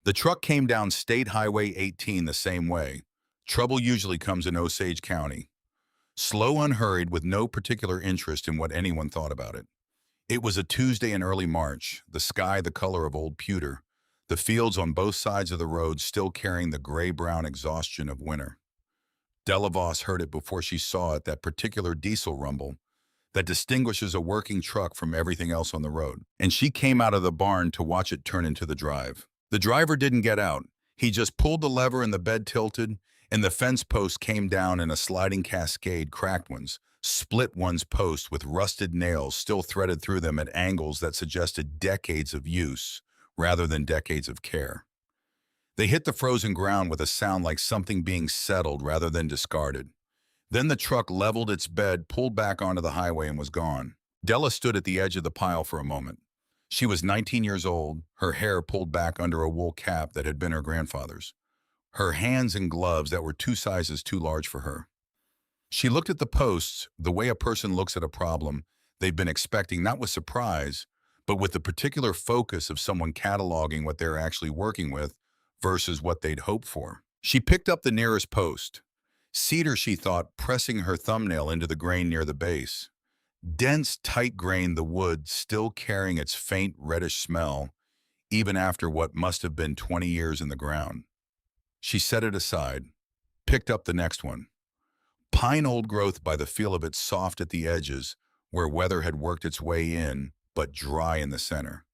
The truck came down State Highway 18 the same way. Trouble usually comes in Osage County. Slow, unhurried, with no particular interest in what anyone thought about it. It was a Tuesday in early March, the sky the color of old pewter, the fields on both sides of the road still carrying the gray-brown exhaustion of winter. Della Voss heard it before she saw it, that particular diesel rumble that distinguishes a working truck from everything else on the road. And she came out of the barn to watch it turn into the drive. The driver didn't get out. He just pulled the lever and the bed tilted, and the fence posts came down in a sliding cascade, cracked ones, split ones posts with rusted nails still threaded through them at angles that suggested decades of use rather than decades of care. They hit the frozen ground with a sound like something being settled rather than discarded. Then the truck leveled its bed, pulled back onto the highway, and was gone. Della stood at the edge of the pile for a moment. She was 19 years old, her hair pulled back under a wool cap that had been her grandfather's, her hands in gloves that were 2 sizes too large for her. She looked at the posts the way a person looks at a problem they've been expecting, not with surprise, but with the particular focus of someone cataloging what they're actually working with versus what they'd hoped for. She picked up the nearest post. Cedar, she thought, pressing her thumbnail into the grain near the base. Dense, tight grain, the wood still carrying its faint reddish smell, even after what must have been 20 years in the ground. She set it aside, picked up the next one. Pine old growth by the feel of it, soft at the edges, where weather had worked its way in, but dry in the center.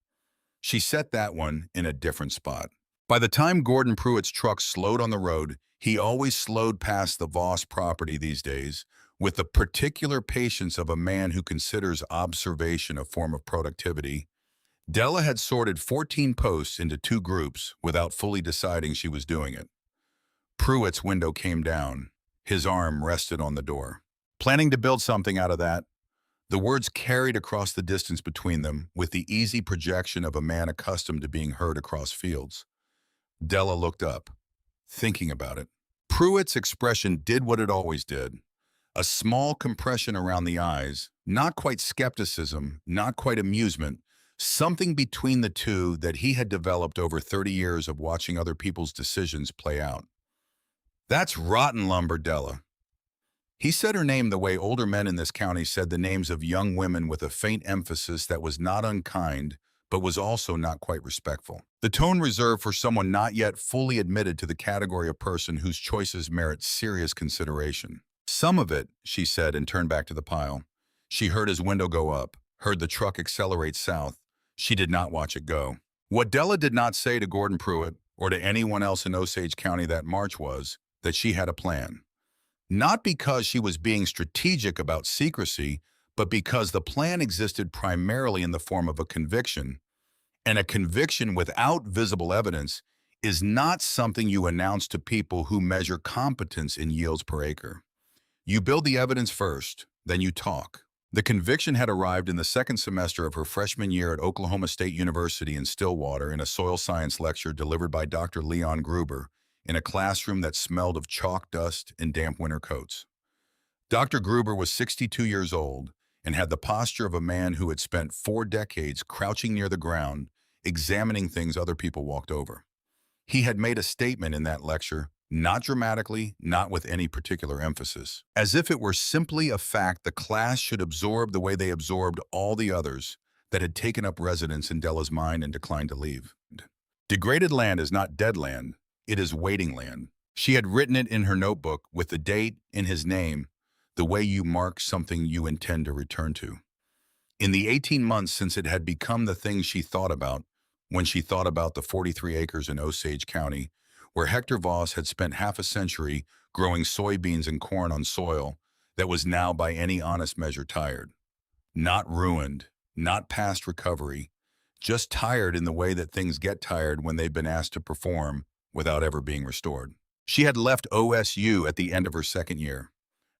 She set that one in a different spot. By the time Gordon Pruitt's truck slowed on the road, he always slowed past the Voss property these days, with the particular patience of a man who considers observation a form of productivity. Della had sorted 14 posts into 2 groups without fully deciding she was doing it. Pruitt's window came down. His arm rested on the door. Planning to build something out of that? The words carried across the distance between them with the easy projection of a man accustomed to being heard across fields. Della looked up, thinking about it. Pruitt's expression did what it always did. A small compression around the eyes, not quite skepticism, not quite amusement, something between the two that he had developed over 30 years of watching other people's decisions play out. "That's rotten lumber, Della." He said her name the way older men in this county said the names of young women, with a faint emphasis that was not unkind, but was also not quite respectful. The tone reserved for someone not yet fully admitted to the category of person whose choices merit serious consideration. "Some of it," she said, and turned back to the pile. She heard his window go up, heard the truck accelerate south. She did not watch it go. What Della did not say to Gordon Pruitt or to anyone else in Osage County that March was that she had a plan. Not because she was being strategic about secrecy, but because the plan existed primarily in the form of a conviction, and a conviction without visible evidence is not something you announce to people who measure competence in yields per acre. You build the evidence first, then you talk. The conviction had arrived in the second semester of her freshman year at Oklahoma State University in Stillwater in a soil science lecture delivered by Dr. Leon Gruber in a classroom that smelled of chalk dust and damp winter coats. Dr. Gruber was 62 years old and had the posture of a man who had spent 4 decades crouching near the ground, examining things other people walked over. He had made a statement in that lecture, not dramatically, not with any particular emphasis, as if it were simply a fact the class should absorb the way they absorbed all the others that had taken up residence in Della's mind and declined to leave. Degraded land is not dead land, it is waiting land. She had written it in her notebook with the date in his name, the way you mark something you intend to return to. In the 18 months since it had become the thing she thought about, when she thought about the 43 acres in Osage County, where Hector Voss had spent half a century growing soybeans and corn on soil that was now by any honest measure tired. Not ruined, not past recovery, just tired in the way that things get tired when they've been asked to perform without ever being restored. She had left OSU at the end of her second year.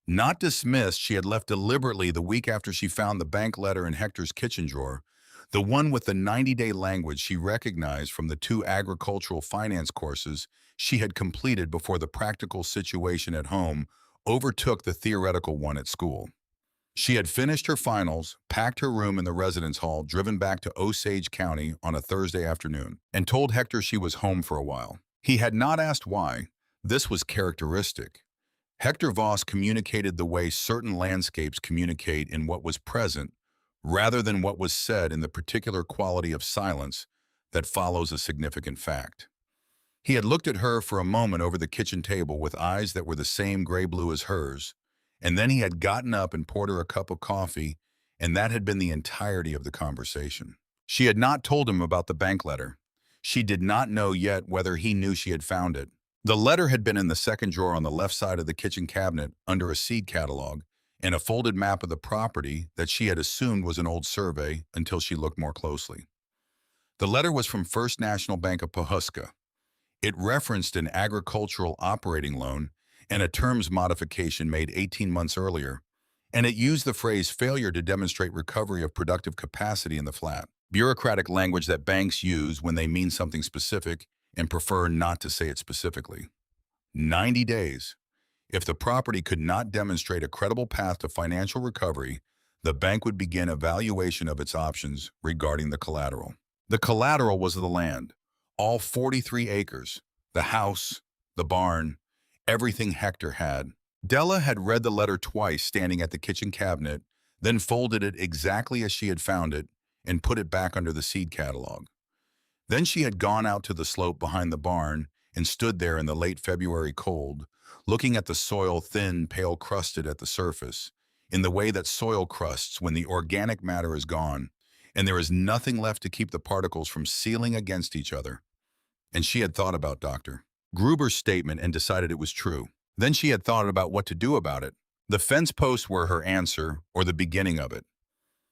Not dismissed, she had left deliberately the week after she found the bank letter in Hector's kitchen drawer, the one with the 90-day language she recognized from the 2 agricultural finance courses she had completed before the practical situation at home overtook the theoretical one at school. She had finished her finals, packed her room in the residence hall, driven back to Osage County on a Thursday afternoon, and told Hector she was home for a while. He had not asked why. This was characteristic. Hector Voss communicated the way certain landscapes communicate in what was present, rather than what was said in the particular quality of silence that follows a significant fact. He had looked at her for a moment over the kitchen table with eyes that were the same gray-blue as hers, and then he had gotten up and poured her a cup of coffee, and that had been the entirety of the conversation. She had not told him about the bank letter. She did not know yet whether he knew she had found it. The letter had been in the second drawer on the left side of the kitchen cabinet under a seed catalog and a folded map of the property that she had assumed was an old survey until she looked more closely. The letter was from First National Bank of Pawhuska. It referenced an agricultural operating loan and a terms modification made 18 months earlier, and it used the phrase failure to demonstrate recovery of productive capacity in the flat, bureaucratic language that banks use when they mean something specific and prefer not to say it specifically. 90 days. If the property could not demonstrate a credible path to financial recovery, the bank would begin evaluation of its options regarding the collateral. The collateral was the land, all 43 acres, the house, the barn, everything Hector had. Della had read the letter twice standing at the kitchen cabinet, then folded it exactly as she had found it and put it back under the seed catalog. Then she had gone out to the slope behind the barn and stood there in the late February cold, looking at the soil thin, pale crusted at the surface, in the way that soil crusts when the organic matter is gone, and there is nothing left to keep the particles from sealing against each other. And she had thought about Dr. Gruber's statement and decided it was true. Then she had thought about what to do about it. The fence posts were her answer, or the beginning of it.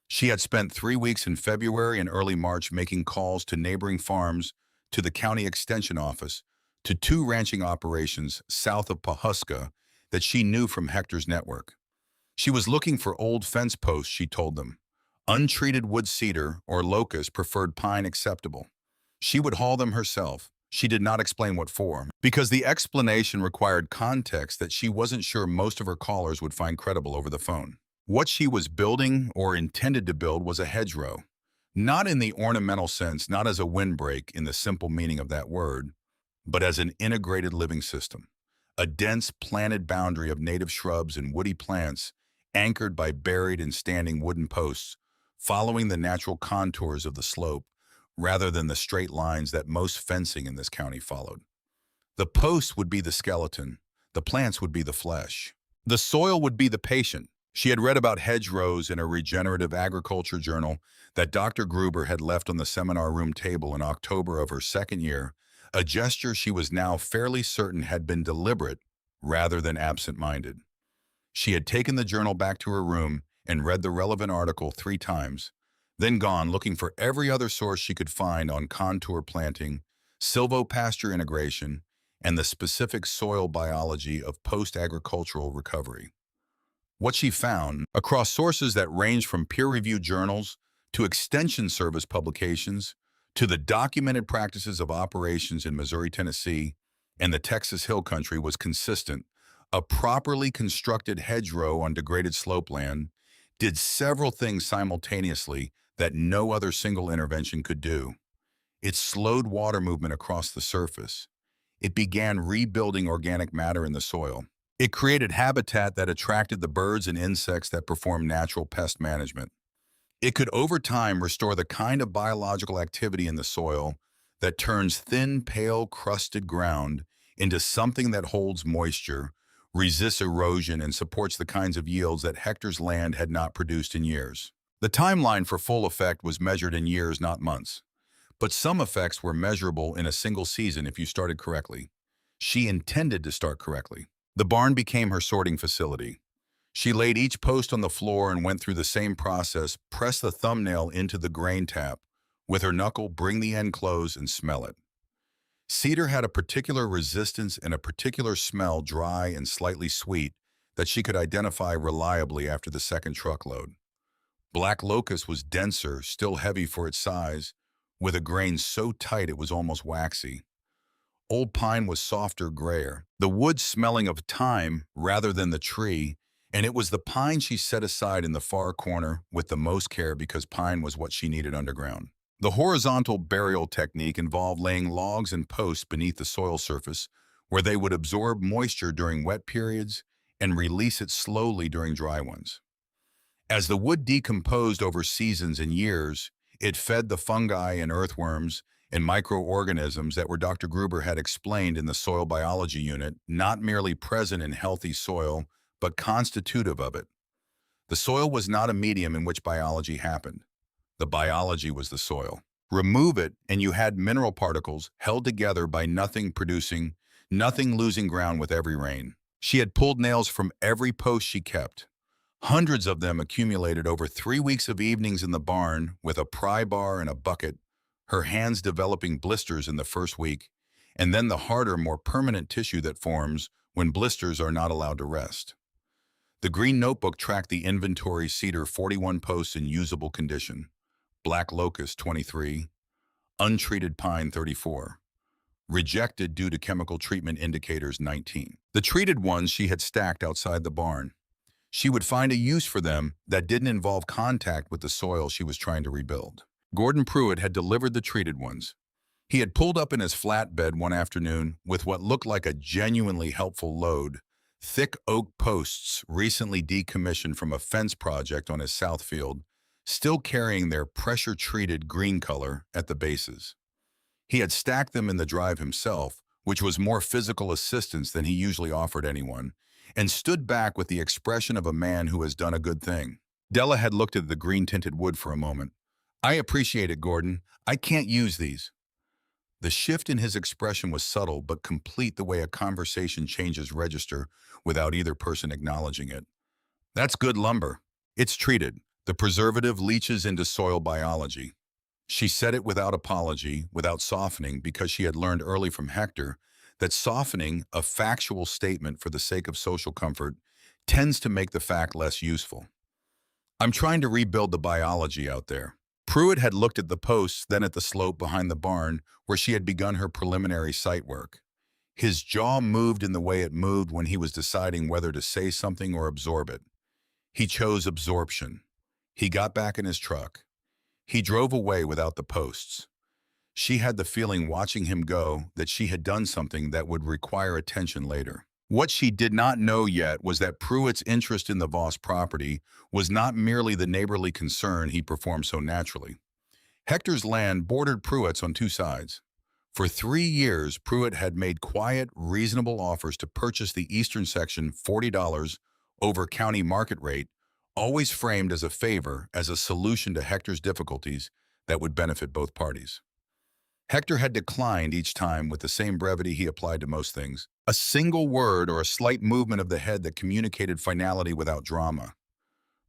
She had spent 3 weeks in February and early March making calls to neighboring farms, to the county extension office, to 2 ranching operations south of Pawhuska that she knew from Hector's network. She was looking for old fence posts, she told them. Untreated wood cedar or locust preferred pine acceptable. She would haul them herself. She did not explain what for, because the explanation required context that she wasn't sure most of her callers would find credible over the phone. What she was building or intended to build was a hedgerow. Not in the ornamental sense, not as a windbreak in the simple meaning of that word, but as an integrated living system. A dense planted boundary of native shrubs and woody plants anchored by buried and standing wooden posts, following the natural contours of the slope rather than the straight lines that most fencing in this county followed. The posts would be the skeleton, the plants would be the flesh. The soil would be the patient. She had read about hedgerows in a regenerative agriculture journal that Dr. Gruber had left on the seminar room table in October of her second year, a gesture she was now fairly certain had been deliberate rather than absent-minded. She had taken the journal back to her room and read the relevant article 3 times, then gone looking for every other source she could find on contour planting, silvopasture integration, and the specific soil biology of post-agricultural recovery. What she found, across sources that ranged from peer-reviewed journals to extension service publications to the documented practices of operations in Missouri, Tennessee, and the Texas Hill Country, was consistent. A properly constructed hedgerow on degraded slopeland did several things simultaneously that no other single intervention could do. It slowed water movement across the surface. It began rebuilding organic matter in the soil. It created habitat that attracted the birds and insects that perform natural pest management. It could over time restore the kind of biological activity in the soil that turns thin, pale, crusted ground into something that holds moisture, resists erosion, and supports the kinds of yields that Hector's land had not produced in years. The timeline for full effect was measured in years, not months. But some effects were measurable in a single season if you started correctly. She intended to start correctly. The barn became her sorting facility. She laid each post on the floor and went through the same process, press the thumbnail into the grain tap, with her knuckle bring the end close and smell it. Cedar had a particular resistance and a particular smell, dry and slightly sweet, that she could identify reliably after the second truckload. Black locust was denser, still heavy for its size, with a grain so tight it was almost waxy. Old pine was softer, grayer, the wood smelling of thyme rather than the tree, And it was the pine she set aside in the far corner with the most care because pine was what she needed underground. The horizontal burial technique involved laying logs and posts beneath the soil surface where they would absorb moisture during wet periods and release it slowly during dry ones. As the wood decomposed over seasons and years, it fed the fungi and earthworms and microorganisms that were Dr. Gruber had explained in the soil biology unit, not merely present in healthy soil, but constitutive of it. The soil was not a medium in which biology happened. The biology was the soil. Remove it, and you had mineral particles held together by nothing producing, nothing losing ground with every rain. She had pulled nails from every post she kept. Hundreds of them accumulated over 3 weeks of evenings in the barn with a pry bar and a bucket, her hands developing blisters in the first week, and then the harder, more permanent tissue that forms when blisters are not allowed to rest. The green notebook tracked the inventory: cedar 41 posts in usable condition, black locust 23, untreated pine 34, rejected due to chemical treatment indicators 19. The treated ones she had stacked outside the barn. She would find a use for them that didn't involve contact with the soil she was trying to rebuild. Gordon Pruitt had delivered the treated ones. He had pulled up in his flatbed one afternoon with what looked like a genuinely helpful load: thick oak posts recently decommissioned from a fence project on his south field, still carrying their pressure-treated green color at the bases. He had stacked them in the drive himself, which was more physical assistance than he usually offered anyone, and stood back with the expression of a man who has done a good thing. Della had looked at the green-tinted wood for a moment. "I appreciate it, Gordon. I can't use these." The shift in his expression was subtle but complete, the way a conversation changes register without either person acknowledging it. "That's good lumber. It's treated. The preservative leaches into soil biology." She said it without apology, without softening, because she had learned early from Hector that softening a factual statement for the sake of social comfort tends to make the fact less useful. "I'm trying to rebuild the biology out there." Pruitt had looked at the posts, then at the slope behind the barn where she had begun her preliminary site work. His jaw moved in the way it moved when he was deciding whether to say something or absorb it. He chose absorption. He got back in his truck. He drove away without the posts. She had the feeling, watching him go, that she had done something that would require attention later. What she did not know yet was that Pruitt's interest in the Voss property was not merely the neighborly concern he performed so naturally. Hector's land bordered Pruitt's on two sides. For 3 years, Pruitt had made quiet, reasonable offers to purchase the eastern section $40 over county market rate, always framed as a favor, as a solution to Hector's difficulties that would benefit both parties. Hector had declined each time with the same brevity he applied to most things: a single word or a slight movement of the head that communicated finality without drama.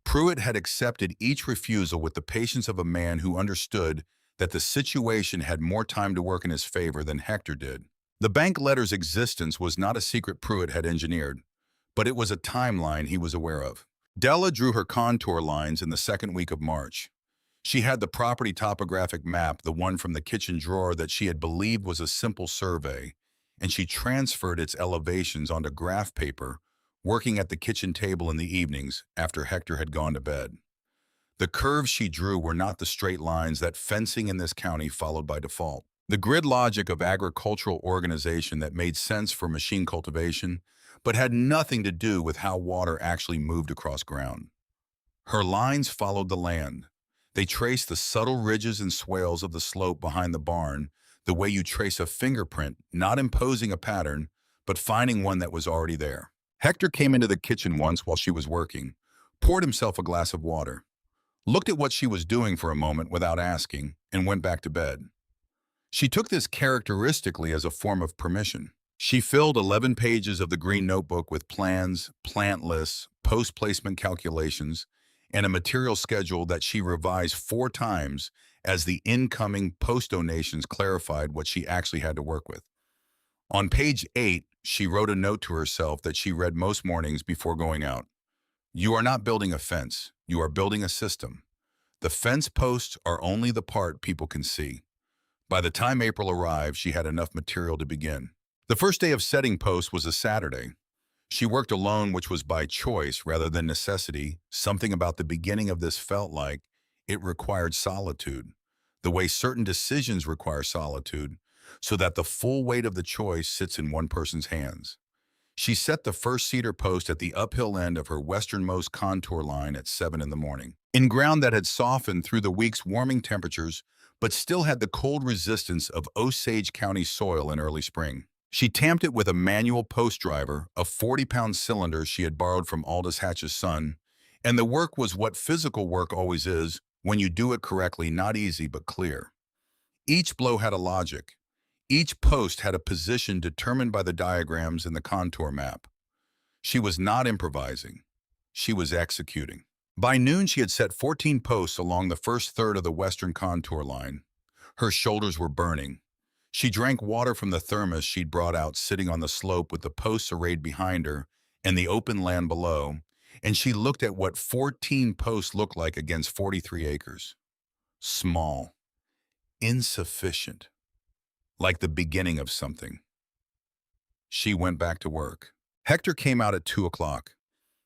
Pruitt had accepted each refusal with the patience of a man who understood that the situation had more time to work in his favor than Hector did. The bank letter's existence was not a secret Pruitt had engineered, but it was a timeline he was aware of. Della drew her contour lines in the second week of March. She had the property topographic map, the one from the kitchen drawer that she had believed was a simple survey, and she transferred its elevations onto graph paper, working at the kitchen table in the evenings after Hector had gone to bed. The curves she drew were not the straight lines that fencing in this county followed by default. The grid logic of agricultural organization that made sense for machine cultivation, but had nothing to do with how water actually moved across ground. Her lines followed the land. They traced the subtle ridges and swales of the slope behind the barn, the way you trace a fingerprint, not imposing a pattern, but finding one that was already there. Hector came into the kitchen once while she was working, poured himself a glass of water, looked at what she was doing for a moment without asking, and went back to bed. She took this characteristically as a form of permission. She filled 11 pages of the green notebook with plans, plant lists, post-placement calculations, and a material schedule that she revised 4 times as the incoming post donations clarified what she actually had to work with. On page 8, she wrote a note to herself that she read most mornings before going out. "You are not building a fence. You are building a system. The fence posts are only the part people can see." By the time April arrived, she had enough material to begin. The first day of setting posts was a Saturday. She worked alone, which was by choice rather than necessity. Something about the beginning of this felt like it required solitude, the way certain decisions require solitude, so that the full weight of the choice sits in one person's hands. She set the first cedar post at the uphill end of her westernmost contour line at 7 in the morning, in ground that had softened through the week's warming temperatures, but still had the cold resistance of Osage County soil in early spring. She tamped it with a manual post driver, a 40-pound cylinder she had borrowed from Aldous Hatch's son, and the work was what physical work always is, when you do it correctly, not easy but clear. Each blow had a logic. Each post had a position determined by the diagrams in the contour map. She was not improvising. She was executing. By noon, she had set 14 posts along the first third of the western contour line. Her shoulders were burning. She drank water from the thermos she'd brought out sitting on the slope with the posts arrayed behind her and the open land below, and she looked at what 14 posts looked like against 43 acres. Small. Insufficient. Like the beginning of something. She went back to work. Hector came out at 2 o'clock.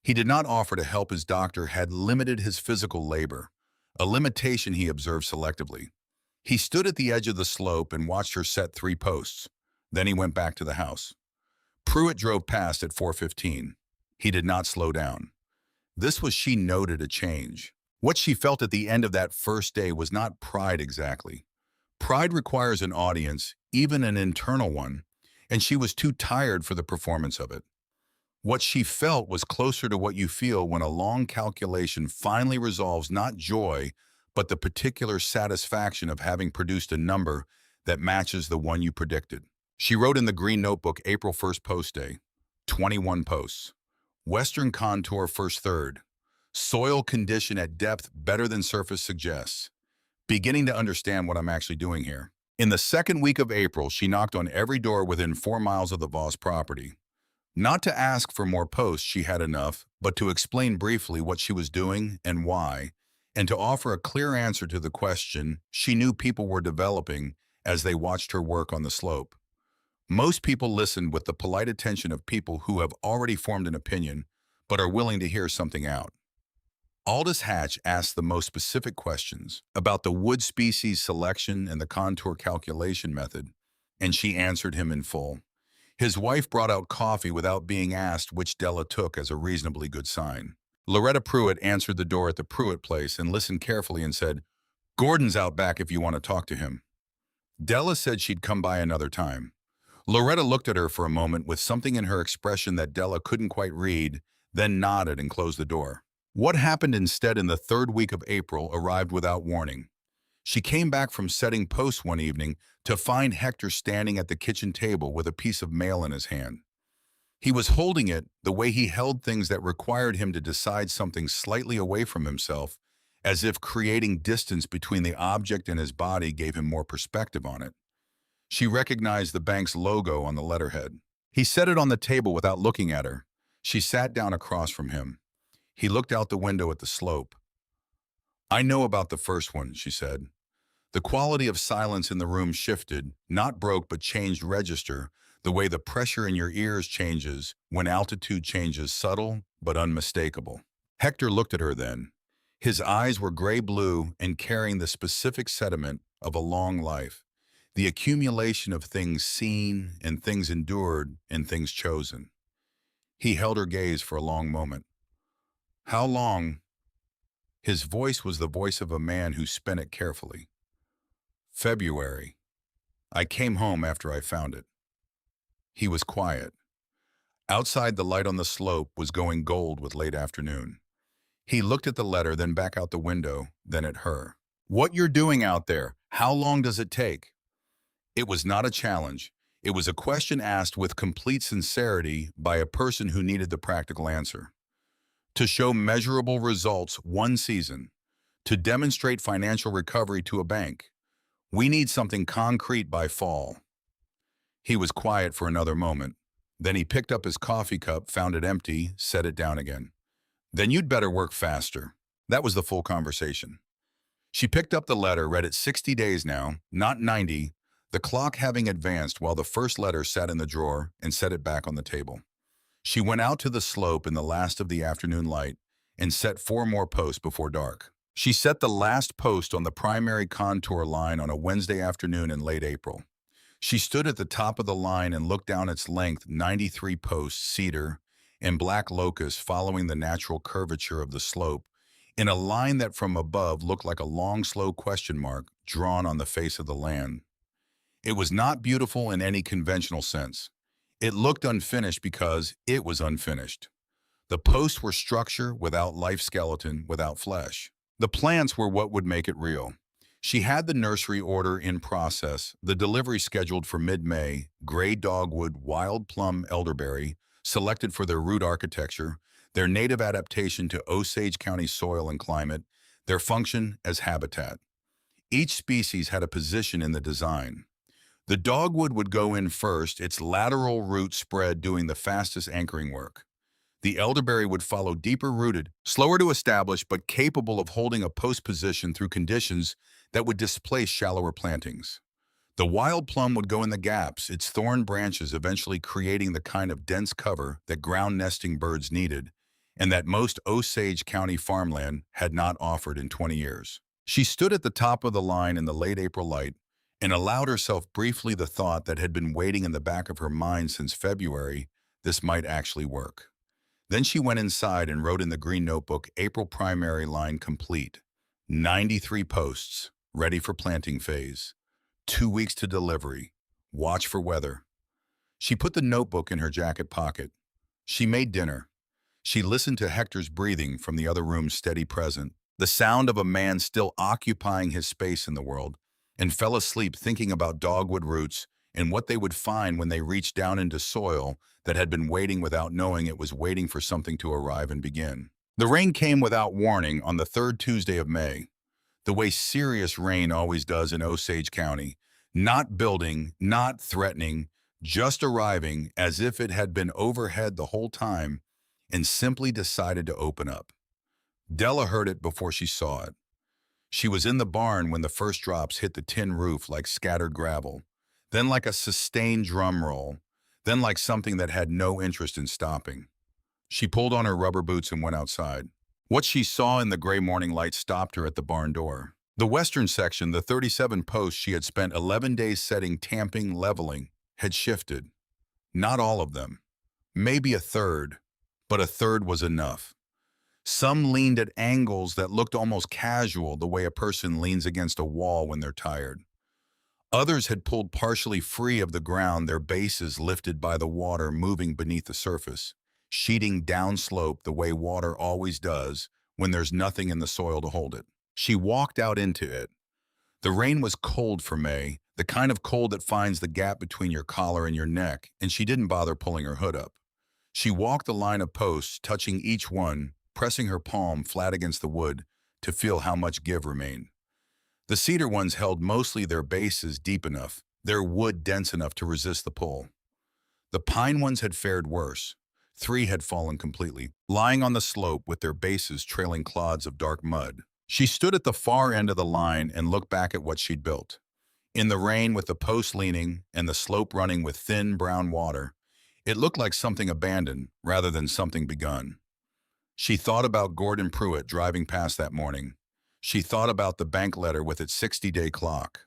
He did not offer to help. His doctor had limited his physical labor, a limitation he observed selectively. He stood at the edge of the slope and watched her set 3 posts. Then he went back to the house. Pruitt drove past at 4:15. He did not slow down. This was, she noted, a change. What she felt at the end of that first day was not pride exactly. Pride requires an audience, even an internal one, and she was too tired for the performance of it. What she felt was closer to what you feel when a long calculation finally resolves not joy, but the particular satisfaction of having produced a number that matches the one you predicted. She wrote in the green notebook April 1st post day, 21 posts. Western contour first third. Soil condition at depth better than surface suggests. Beginning to understand what I'm actually doing here. In the second week of April, she knocked on every door within 4 miles of the Voss property. Not to ask for more posts, she had enough, but to explain briefly what she was doing and why, and to offer a clear answer to the question she knew people were developing as they watched her work on the slope. Most people listened with the polite attention of people who have already formed an opinion, but are willing to hear something out. Aldous Hatch asked the most specific questions about the wood species selection and the contour calculation method, and she answered him in full. His wife brought out coffee without being asked, which Della took as a reasonably good sign. Loretta Pruitt answered the door at the Pruitt place and listened carefully and said, "Gordon's out back if you want to talk to him." Della said she'd come by another time. Loretta looked at her for a moment with something in her expression that Della couldn't quite read, then nodded and closed the door. What happened instead in the third week of April arrived without warning. She came back from setting posts one evening to find Hector standing at the kitchen table with a piece of mail in his hand. He was holding it the way he held things that required him to decide something slightly away from himself, as if creating distance between the object and his body gave him more perspective on it. She recognized the bank's logo on the letterhead. He set it on the table without looking at her. She sat down across from him. He looked out the window at the slope. "I know about the first one," she said. The quality of silence in the room shifted, not broke but changed register, the way the pressure in your ears changes when altitude changes, subtle but unmistakable. Hector looked at her then. His eyes were gray-blue and carrying the specific sediment of a long life, the accumulation of things seen and things endured and things chosen. He held her gaze for a long moment. "How long?" His voice was the voice of a man who spent it carefully. "February. I came home after I found it." He was quiet. Outside, the light on the slope was going gold with late afternoon. He looked at the letter, then back out the window, then at her. "What you're doing out there, how long does it take?" It was not a challenge. It was a question asked with complete sincerity by a person who needed the practical answer. To show measurable results one season. To demonstrate financial recovery to a bank. We need something concrete by fall. He was quiet for another moment. Then he picked up his coffee cup, found it empty, set it down again. "Then you'd better work faster." That was the full conversation. She picked up the letter, read it 60 days now, not 90, the clock having advanced while the first letter sat in the drawer, and set it back on the table. She went out to the slope in the last of the afternoon light and set 4 more posts before dark. She set the last post on the primary contour line on a Wednesday afternoon in late April. She stood at the top of the line and looked down its length, 93 posts, cedar, and black locust following the natural curvature of the slope, in a line that from above looked like a long, slow question mark drawn on the face of the land. It was not beautiful in any conventional sense. It looked unfinished because it was unfinished. The posts were structure without life, skeleton without flesh. The plants were what would make it real. She had the nursery order in process, the delivery scheduled for mid-May, gray dogwood, wild plum elderberry, selected for their root architecture, their native adaptation to Osage County soil and climate, their function as habitat. Each species had a position in the design. The dogwood would go in first, its lateral root spread doing the fastest anchoring work. The elderberry would follow, deeper rooted, slower to establish, but capable of holding a post position through conditions that would displace shallower plantings. The wild plum would go in the gaps, its thorn branches eventually creating the kind of dense cover that ground nesting birds needed, and that most Osage County farmland had not offered in 20 years. She stood at the top of the line in the late April light and allowed herself briefly the thought that had been waiting in the back of her mind since February: this might actually work. Then she went inside and wrote in the green notebook, April primary line complete. 93 posts, ready for planting phase. 2 weeks to delivery. Watch for weather. She put the notebook in her jacket pocket. She made dinner. She listened to Hector's breathing from the other room, steady present, the sound of a man still occupying his space in the world, and fell asleep thinking about dogwood roots and what they would find when they reached down into soil that had been waiting without knowing it was waiting for something to arrive and begin. The rain came without warning on the third Tuesday of May, the way serious rain always does in Osage County, not building, not threatening, just arriving as if it had been overhead the whole time and simply decided to open up. Della heard it before she saw it. She was in the barn when the first drops hit the tin roof like scattered gravel, then like a sustained drum roll, then like something that had no interest in stopping. She pulled on her rubber boots and went outside. What she saw in the gray morning light stopped her at the barn door. The western section, the 37 posts she had spent 11 days setting, tamping, leveling, had shifted. Not all of them. Maybe a third, but a third was enough. Some leaned at angles that looked almost casual, the way a person leans against a wall when they're tired. Others had pulled partially free of the ground, their bases lifted by the water moving beneath the surface, sheeting downslope the way water always does when there's nothing in the soil to hold it. She walked out into it. The rain was cold for May, the kind of cold that finds the gap between your collar and your neck, and she didn't bother pulling her hood up. She walked the line of posts, touching each one, pressing her palm flat against the wood to feel how much give remained. The cedar ones held mostly their bases deep enough, their wood dense enough to resist the pull. The pine ones had fared worse. 3 had fallen completely, lying on the slope with their bases trailing clods of dark mud. She stood at the far end of the line and looked back at what she'd built. In the rain, with the post leaning and the slope running with thin brown water, it looked like something abandoned rather than something begun. She thought about Gordon Pruitt driving past that morning. She thought about the bank letter with its 60-day clock.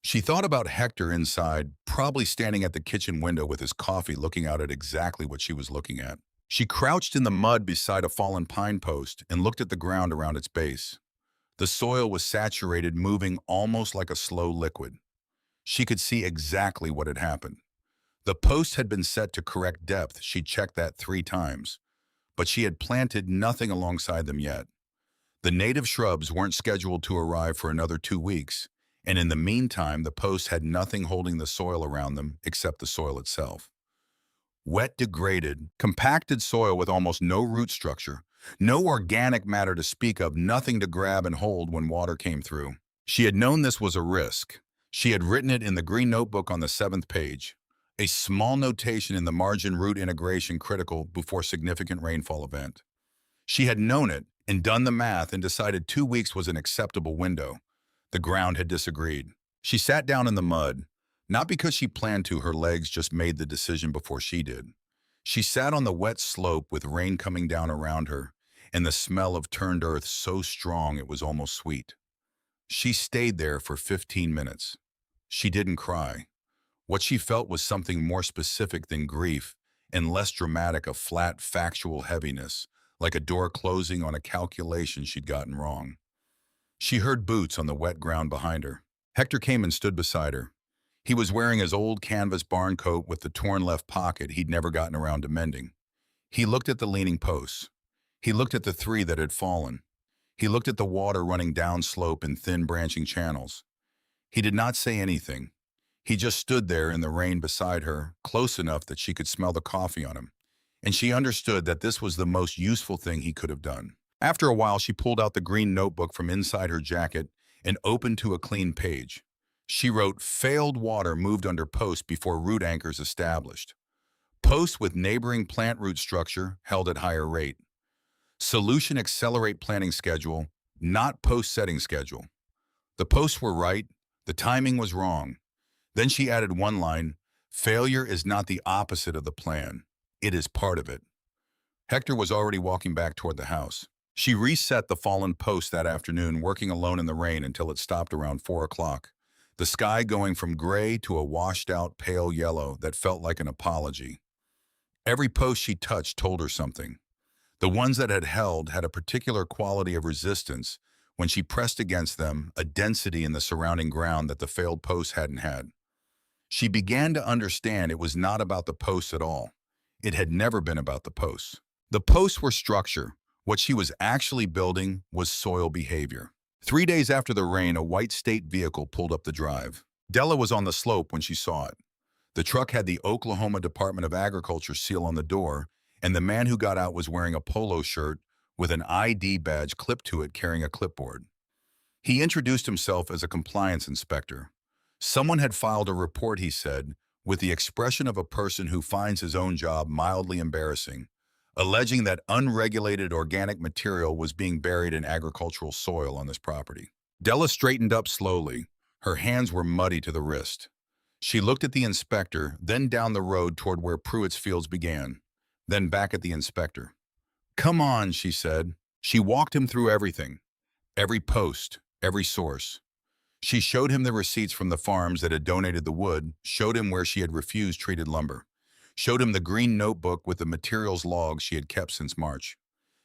She thought about Hector inside, probably standing at the kitchen window with his coffee, looking out at exactly what she was looking at. She crouched in the mud beside a fallen pine post and looked at the ground around its base. The soil was saturated, moving almost like a slow liquid. She could see exactly what had happened. The post had been set to correct depth. She'd checked that 3 times, but she had planted nothing alongside them yet. The native shrubs weren't scheduled to arrive for another 2 weeks, and in the meantime, the posts had nothing holding the soil around them except the soil itself. Wet, degraded, compacted soil with almost no root structure, no organic matter to speak of, nothing to grab and hold when water came through. She had known this was a risk. She had written it in the green notebook on the 7th page, a small notation in the margin: root integration critical before significant rainfall event. She had known it and done the math and decided 2 weeks was an acceptable window. The ground had disagreed. She sat down in the mud, not because she planned to, her legs just made the decision before she did. She sat on the wet slope with rain coming down around her and the smell of turned earth so strong it was almost sweet. She stayed there for 15 minutes. She didn't cry. What she felt was something more specific than grief and less dramatic, a flat, factual heaviness, like a door closing on a calculation she'd gotten wrong. She heard boots on the wet ground behind her. Hector came and stood beside her. He was wearing his old canvas barn coat with the torn left pocket he'd never gotten around to mending. He looked at the leaning posts. He looked at the three that had fallen. He looked at the water running downslope in thin branching channels. He did not say anything. He just stood there in the rain beside her, close enough that she could smell the coffee on him, and she understood that this was the most useful thing he could have done. After a while, she pulled out the green notebook from inside her jacket and opened to a clean page. She wrote, "Failed water moved under post before root anchors established. Post with neighboring plant root structure held at higher rate. Solution accelerate planting schedule, not post setting schedule." The posts were right, the timing was wrong. Then she added one line, "Failure is not the opposite of the plan. It is part of it." Hector was already walking back toward the house. She reset the fallen post that afternoon, working alone in the rain until it stopped around 4 o'clock, the sky going from gray to a washed-out pale yellow that felt like an apology. Every post she touched told her something. The ones that had held had a particular quality of resistance when she pressed against them, a density in the surrounding ground that the failed posts hadn't had. She began to understand it was not about the posts at all. It had never been about the posts. The posts were structure. What she was actually building was soil behavior. 3 days after the rain, a white state vehicle pulled up the drive. Della was on the slope when she saw it. The truck had the Oklahoma Department of Agriculture seal on the door, and the man who got out was wearing a polo shirt with an ID badge clipped to it, carrying a clipboard. He introduced himself as a compliance inspector. Someone had filed a report, he said, with the expression of a person who finds his own job mildly embarrassing, alleging that unregulated organic material was being buried in agricultural soil on this property. Della straightened up slowly. Her hands were muddy to the wrist. She looked at the inspector, then down the road toward where Pruitt's fields began, then back at the inspector. "Come on," she said. She walked him through everything, every post, every source. She showed him the receipts from the farms that had donated the wood, showed him where she had refused treated lumber, showed him the green notebook with the materials logs she had kept since March.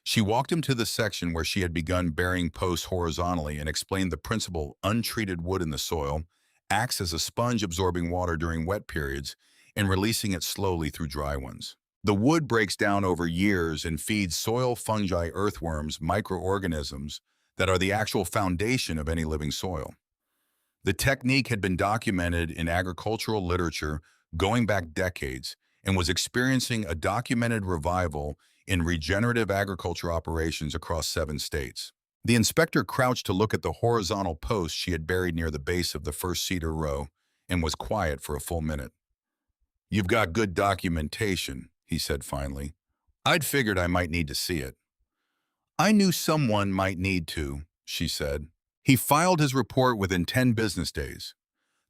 She walked him to the section where she had begun burying posts horizontally and explained the principle: untreated wood in the soil acts as a sponge, absorbing water during wet periods and releasing it slowly through dry ones. The wood breaks down over years and feeds soil, fungi, earthworms, microorganisms that are the actual foundation of any living soil. The technique had been documented in agricultural literature going back decades and was experiencing a documented revival in regenerative agriculture operations across 7 states. The inspector crouched to look at the horizontal post she had buried near the base of the first cedar row and was quiet for a full minute. "You've got good documentation," he said finally. "I'd figured I might need to see it." "I knew someone might need to," she said. He filed his report within 10 business days.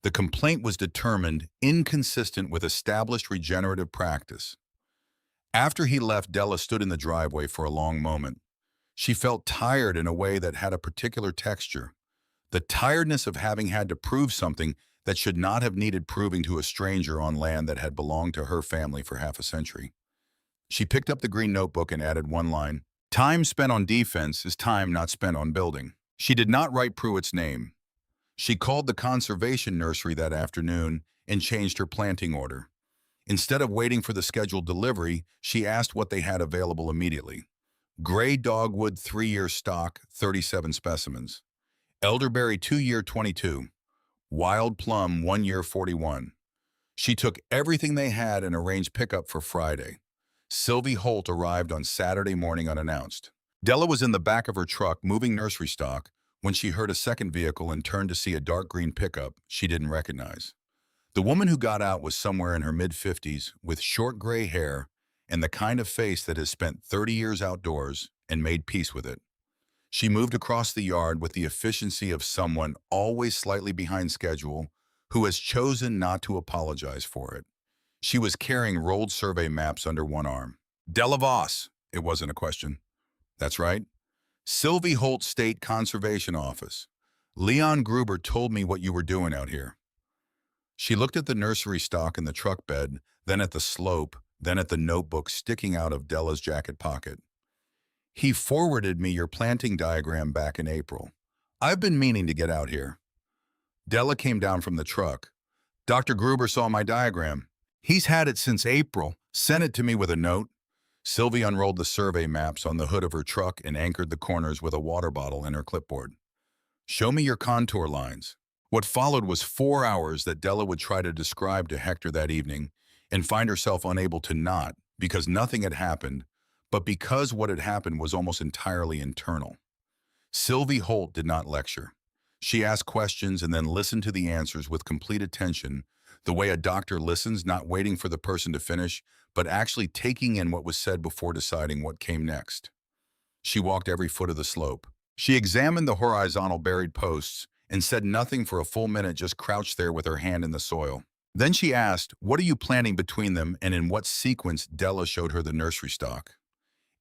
The complaint was determined inconsistent with established regenerative practice. After he left, Della stood in the driveway for a long moment. She felt tired in a way that had a particular texture, the tiredness of having had to prove something that should not have needed proving to a stranger on land that had belonged to her family for half a century. She picked up the green notebook and added one line, "Time spent on defense is time not spent on building." She did not write Pruitt's name. She called the conservation nursery that afternoon and changed her planting order. Instead of waiting for the scheduled delivery, she asked what they had available immediately. Gray dogwood 3-year stock, 37 specimens. Elderberry 2-year 22. Wild plum 1-year 41. She took everything they had and arranged pickup for Friday. Sylvie Holt arrived on Saturday morning unannounced. Della was in the back of her truck moving nursery stock when she heard a second vehicle and turned to see a dark green pickup she didn't recognize. The woman who got out was somewhere in her mid-50s with short gray hair and the kind of face that has spent 30 years outdoors and made peace with it. She moved across the yard with the efficiency of someone always slightly behind schedule who has chosen not to apologize for it. She was carrying rolled survey maps under one arm. Della Voss. It wasn't a question. That's right. Sylvie Holt State Conservation Office. Leon Gruber told me what you were doing out here. She looked at the nursery stock in the truck bed, then at the slope, then at the notebook sticking out of Della's jacket pocket. He forwarded me your planting diagram back in April. I've been meaning to get out here. Della came down from the truck. Dr. Gruber saw my diagram. He's had it since April. Sent it to me with a note. Sylvie unrolled the survey maps on the hood of her truck and anchored the corners with a water bottle and her clipboard. Show me your contour lines. What followed was 4 hours that Della would try to describe to Hector that evening and find herself unable to, not because nothing had happened, but because what had happened was almost entirely internal. Sylvie Holt did not lecture. She asked questions and then listened to the answers with complete attention, the way a doctor listens, not waiting for the person to finish, but actually taking in what was said before deciding what came next. She walked every foot of the slope. She examined the horizontal buried posts and said nothing for a full minute, just crouched there with her hand in the soil. Then she asked, what are you planting between them, and in what sequence? Della showed her the nursery stock.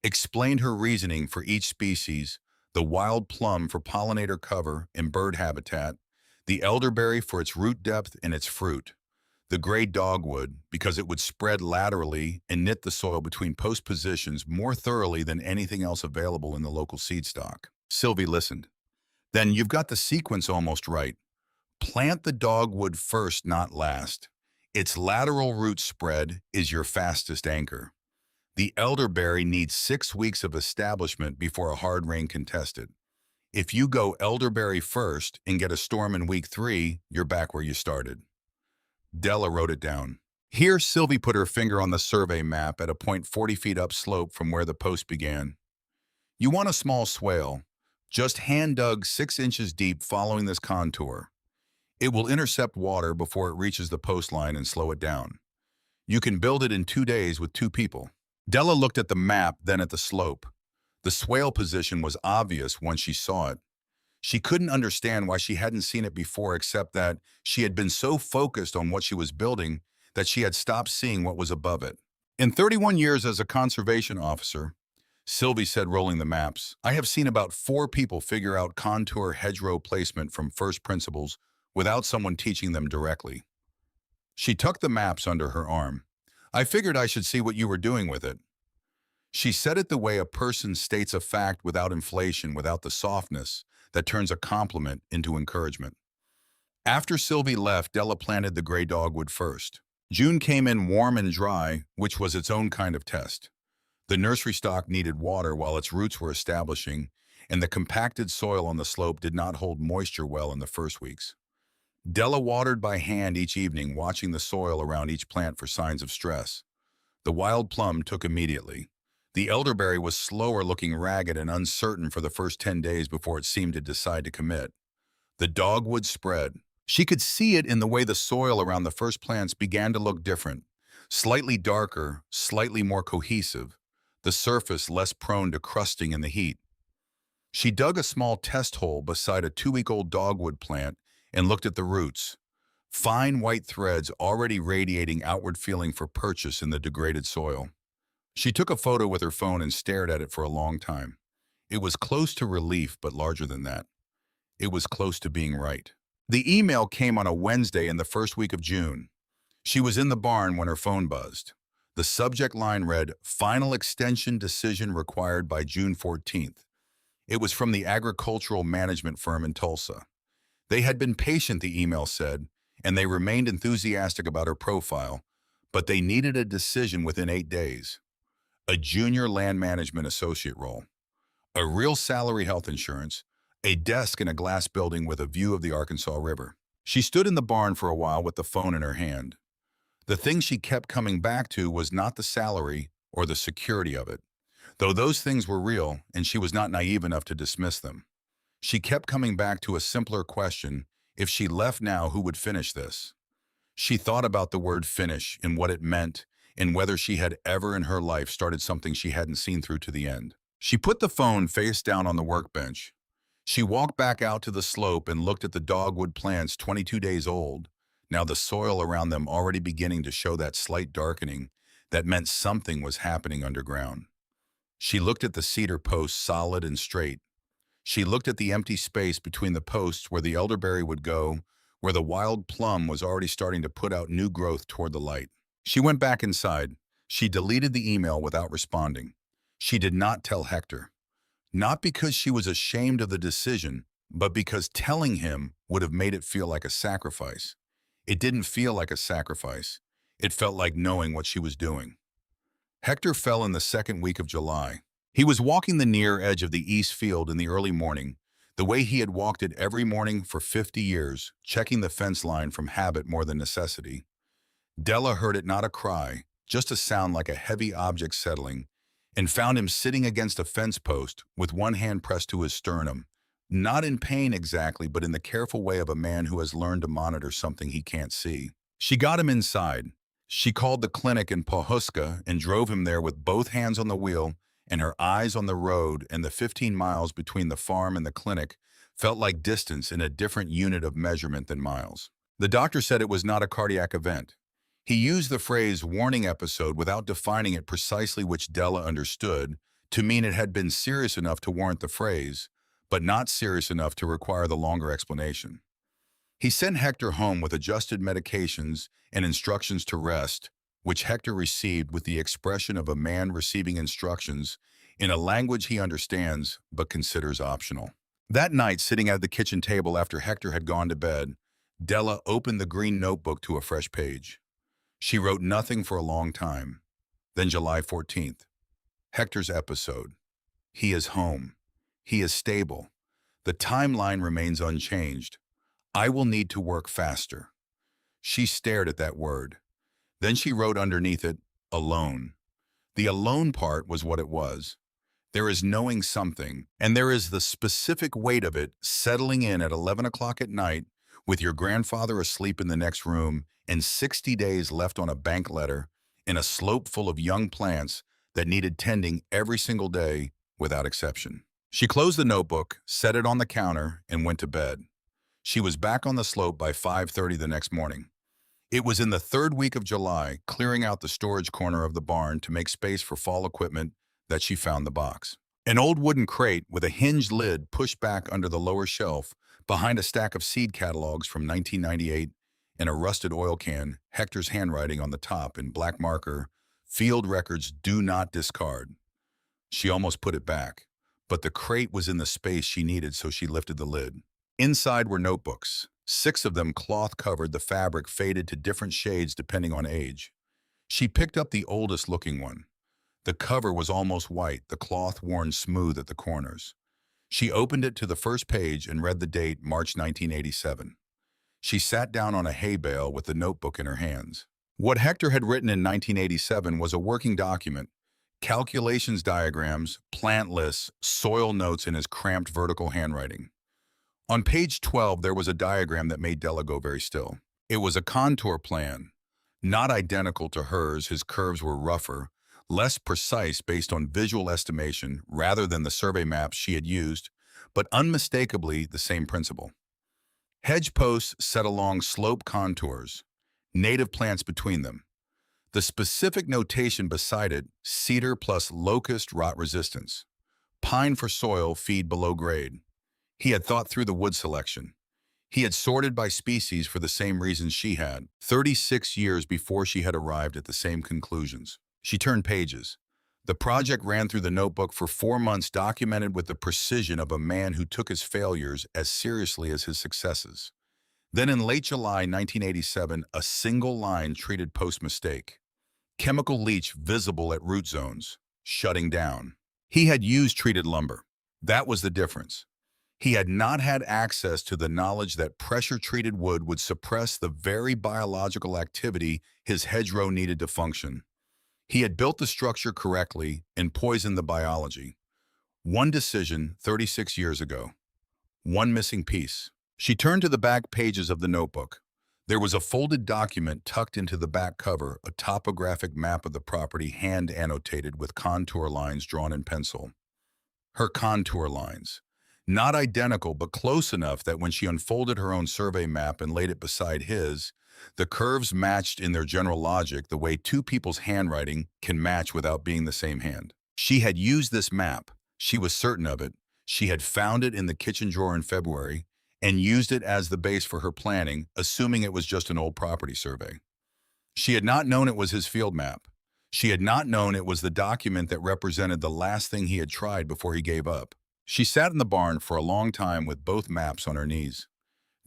Explained her reasoning for each species, the wild plum for pollinator cover and bird habitat, the elderberry for its root depth and its fruit, the gray dogwood because it would spread laterally and knit the soil between post positions more thoroughly than anything else available in the local seed stock. Sylvie listened. Then you've got the sequence almost right. Plant the dogwood first, not last. Its lateral root spread is your fastest anchor. The elderberry needs 6 weeks of establishment before a hard rain can test it. If you go elderberry first and get a storm in week 3, you're back where you started. Della wrote it down. Here, Sylvie put her finger on the survey map at a point 40 feet upslope from where the post began. You want a small swale, just hand-dug 6 inches deep following this contour. It will intercept water before it reaches the post line and slow it down. You can build it in 2 days with 2 people. Della looked at the map, then at the slope. The swale position was obvious once she saw it. She couldn't understand why she hadn't seen it before, except that she had been so focused on what she was building that she had stopped seeing what was above it. In 31 years as a conservation officer, Sylvie said, rolling the maps, I have seen about 4 people figure out contour hedgerow placement from first principles without someone teaching them directly. She tucked the maps under her arm. I figured I should see what you were doing with it. She said it the way a person states a fact, without inflation, without the softness that turns a compliment into encouragement. After Sylvie left, Della planted the gray dogwood first. June came in warm and dry, which was its own kind of test. The nursery stock needed water while its roots were establishing, and the compacted soil on the slope did not hold moisture well in the first weeks. Della watered by hand each evening, watching the soil around each plant for signs of stress. The wild plum took immediately. The elderberry was slower, looking ragged and uncertain for the first 10 days before it seemed to decide to commit. The dogwood spread. She could see it in the way the soil around the first plants began to look different, slightly darker, slightly more cohesive, the surface less prone to crusting in the heat. She dug a small test hole beside a 2-week-old dogwood plant and looked at the roots, fine white threads already radiating outward, feeling for purchase in the degraded soil. She took a photo with her phone and stared at it for a long time. It was close to relief, but larger than that. It was close to being right. The email came on a Wednesday in the first week of June. She was in the barn when her phone buzzed. The subject line read, Final extension decision required by June 14th. It was from the agricultural management firm in Tulsa. They had been patient, the email said, and they remained enthusiastic about her profile, but they needed a decision within 8 days. A junior land management associate role, a real salary, health insurance, a desk in a glass building with a view of the Arkansas River. She stood in the barn for a while with the phone in her hand. The thing she kept coming back to was not the salary or the security of it, though those things were real and she was not naive enough to dismiss them. She kept coming back to a simpler question: if she left now, who would finish this? She thought about the word finish and what it meant, and whether she had ever in her life started something she hadn't seen through to the end. She put the phone face down on the workbench. She walked back out to the slope and looked at the dogwood plants, 22 days old, Now the soil around them already beginning to show that slight darkening that meant something was happening underground. She looked at the cedar posts solid and straight. She looked at the empty space between the posts where the elderberry would go, where the wild plum was already starting to put out new growth toward the light. She went back inside. She deleted the email without responding. She did not tell Hector. Not because she was ashamed of the decision, but because telling him would have made it feel like a sacrifice. It didn't feel like a sacrifice. It felt like knowing what she was doing. Hector fell in the second week of July. He was walking the near edge of the east field in the early morning, the way he had walked it every morning for 50 years, checking the fence line from habit more than necessity. Della heard it not a cry, just a sound like a heavy object settling, and found him sitting against a fence post with one hand pressed to his sternum, not in pain exactly, but in the careful way of a man who has learned to monitor something he can't see. She got him inside. She called the clinic in Pawhuska and drove him there with both hands on the wheel and her eyes on the road, and the 15 miles between the farm and the clinic felt like distance in a different unit of measurement than miles. The doctor said it was not a cardiac event. He used the phrase warning episode without defining it precisely, which Della understood to mean it had been serious enough to warrant the phrase, but not serious enough to require the longer explanation. He sent Hector home with adjusted medications and instructions to rest, which Hector received with the expression of a man receiving instructions in a language he understands but considers optional. That night, sitting at the kitchen table after Hector had gone to bed, Della opened the green notebook to a fresh page. She wrote nothing for a long time. Then July 14th. Hector's episode. He is home. He is stable. The timeline remains unchanged. I will need to work faster. She stared at that word. Then she wrote underneath it, alone. The alone part was what it was. There is knowing something, and there is the specific weight of it settling in at 11 o'clock at night with your grandfather asleep in the next room and 60 days left on a bank letter in a slope full of young plants that needed tending every single day without exception. She closed the notebook, set it on the counter, and went to bed. She was back on the slope by 5:30 the next morning. It was in the third week of July, clearing out the storage corner of the barn to make space for fall equipment, that she found the box. An old wooden crate with a hinged lid pushed back under the lower shelf behind a stack of seed catalogs from 1998 and a rusted oil can, Hector's handwriting on the top in black marker, field records do not discard. She almost put it back, but the crate was in the space she needed, so she lifted the lid. Inside were notebooks. 6 of them cloth-covered, the fabric faded to different shades depending on age. She picked up the oldest-looking one. The cover was almost white, the cloth worn smooth at the corners. She opened it to the first page and read the date, March 1987. She sat down on a hay bale with the notebook in her hands. What Hector had written in 1987 was a working document, calculations diagrams, plant lists, soil notes in his cramped vertical handwriting. On page 12, there was a diagram that made Della go very still. It was a contour plan. Not identical to hers, his curves were rougher, less precise based on visual estimation rather than the survey maps she had used, but unmistakably the same principle. Hedge posts set along slope contours, native plants between them. The specific notation beside it, cedar plus locust rot resistance. Pine for soil feed below grade. He had thought through the wood selection. He had sorted by species for the same reasons she had, 36 years before she had arrived at the same conclusions. She turned pages. The project ran through the notebook for 4 months, documented with the precision of a man who took his failures as seriously as his successes. Then in late July 1987, a single line treated post-mistake. Chemical leach visible at root zones, shutting down. He had used treated lumber. That was the difference. He had not had access to the knowledge that pressure-treated wood would suppress the very biological activity his hedgerow needed to function. He had built the structure correctly and poisoned the biology. One decision 36 years ago. One missing piece. She turned to the back pages of the notebook. There was a folded document tucked into the back cover, a topographic map of the property hand-annotated with contour lines drawn in pencil. Her contour lines. Not identical, but close enough that when she unfolded her own survey map and laid it beside his, The curves matched in their general logic the way two people's handwriting can match without being the same hand. She had used this map. She was certain of it. She had found it in the kitchen drawer in February and used it as the base for her planning, assuming it was just an old property survey. She had not known it was his field map. She had not known it was the document that represented the last thing he had tried before he gave up. She sat in the barn for a long time with both maps on her knees.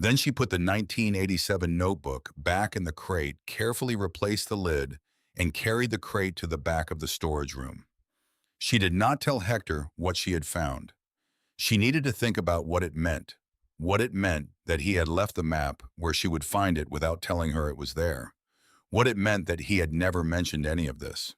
Then she put the 1987 notebook back in the crate, carefully replaced the lid, and carried the crate to the back of the storage room. She did not tell Hector what she had found. She needed to think about what it meant that he had left the map where she would find it without telling her it was there, what it meant that he had never mentioned any of this.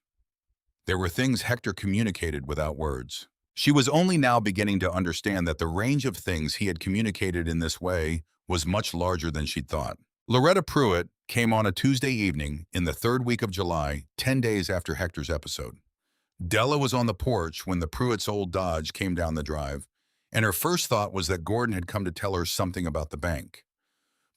There were things Hector communicated without words. She was only now beginning to understand that the range of things he had communicated in this way was much larger than she'd thought. Loretta Pruitt came on a Tuesday evening in the third week of July, 10 days after Hector's episode. Della was on the porch when the Pruitt's old Dodge came down the drive, and her first thought was that Gordon had come to tell her something about the bank.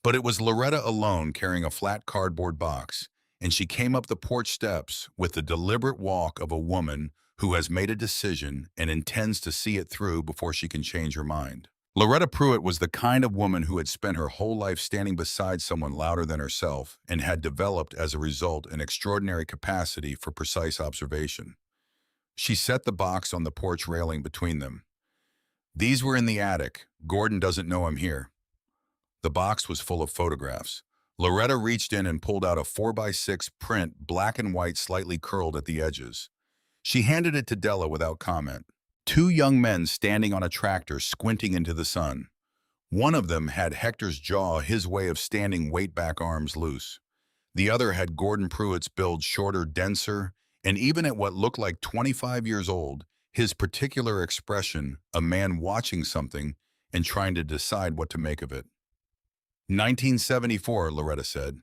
But it was Loretta alone carrying a flat cardboard box, and she came up the porch steps with the deliberate walk of a woman who has made a decision and intends to see it through before she can change her mind. Loretta Pruitt was the kind of woman who had spent her whole life standing beside someone louder than herself and had developed as a result an extraordinary capacity for precise observation. She set the box on the porch railing between them. "These were in the attic. Gordon doesn't know I'm here." The box was full of photographs. Loretta reached in and pulled out a 4x6 print, black and white, slightly curled at the edges. She handed it to Della without comment. Two young men standing on a tractor squinting into the sun. One of them had Hector's jaw, his way of standing, weight back, arms loose. The other had Gordon Pruitt's build, shorter, denser, and even at what looked like 25 years old, his particular expression, a man watching something and trying to decide what to make of it. 1974, Loretta said.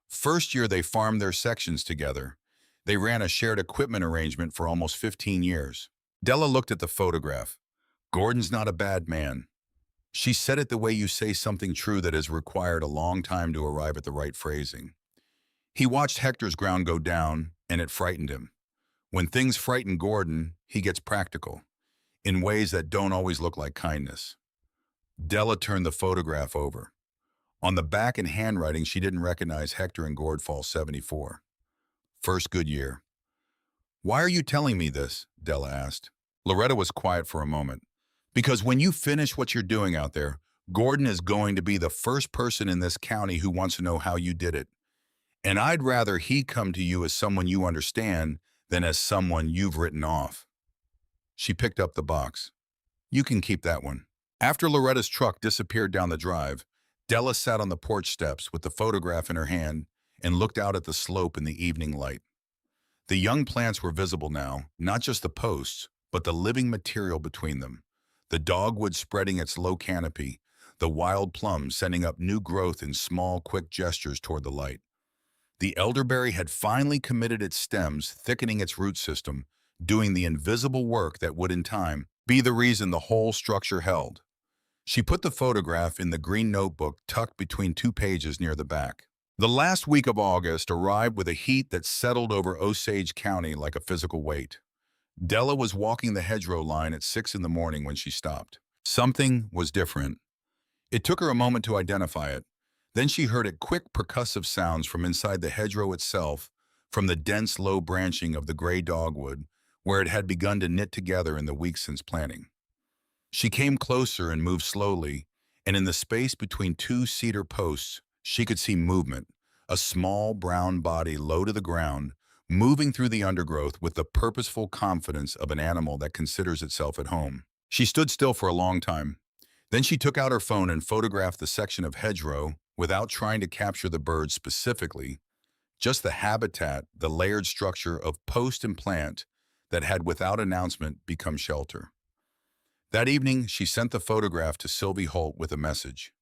First year they farmed their sections together. They ran a shared equipment arrangement for almost 15 years. Della looked at the photograph. "Gordon's not a bad man." She said it the way you say something true that has required a long time to arrive at the right phrasing. He watched Hector's ground go down, and it frightened him. When things frighten Gordon, he gets practical, in ways that don't always look like kindness. Della turned the photograph over. On the back in handwriting, she didn't recognize Hector and Gord Fall 74. First good year. "Why are you telling me this?" Della asked. Loretta was quiet for a moment. "Because when you finish what you're doing out there, Gordon is going to be the first person in this county who wants to know how you did it. And I'd rather he come to you as someone you understand than as someone you've written off." She picked up the box. "You can keep that one." After Loretta's truck disappeared down the drive, Della sat on the porch steps with the photograph in her hand and looked out at the slope in the evening light. The young plants were visible now, not just the posts, but the living material between them. The dogwood spreading its low canopy, the wild plums sending up new growth in small, quick gestures toward the light. The elderberry had finally committed its stems, thickening its root system, doing the invisible work that would in time be the reason the whole structure held. She put the photograph in the green notebook tucked between two pages near the back. The last week of August arrived with a heat that settled over Osage County like a physical weight. Della was walking the hedgerow line at 6 in the morning when she stopped. Something was different. It took her a moment to identify it. Then she heard it, quick percussive sounds from inside the hedgerow itself, from the dense low branching of the gray dogwood, where it had begun to knit together in the weeks since planting. She came closer and moved slowly, and in the space between two cedar posts, she could see movement, a small brown body low to the ground, moving through the undergrowth with the purposeful confidence of an animal that considers itself at home. She stood still for a long time. Then she took out her phone and photographed the section of hedgerow without trying to capture the birds specifically, just the habitat, the layered structure of post and plant that had without announcement become shelter. That evening, she sent the photograph to Sylvie Holt with a message.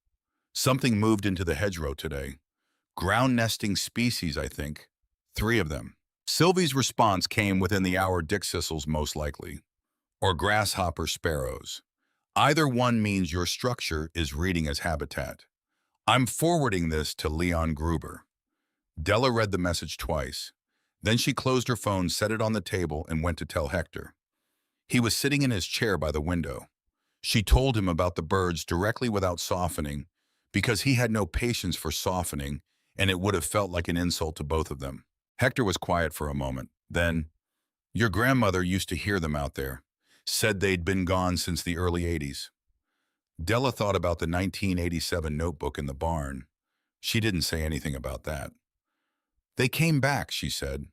"Something moved into the hedgerow today. Ground nesting species, I think. 3 of them." Sylvie's response came within the hour. Dickcissels, most likely. Or grasshopper sparrows. Either one means your structure is reading as habitat. I'm forwarding this to Leon Gruber. Della read the message twice. Then she closed her phone, set it on the table, and went to tell Hector. He was sitting in his chair by the window. She told him about the birds directly without softening, because he had no patience for softening, and it would have felt like an insult to both of them. Hector was quiet for a moment. Then, your grandmother used to hear them out there. Said they'd been gone since the early 80s. Della thought about the 1987 notebook in the barn. She didn't say anything about that. They came back, she said.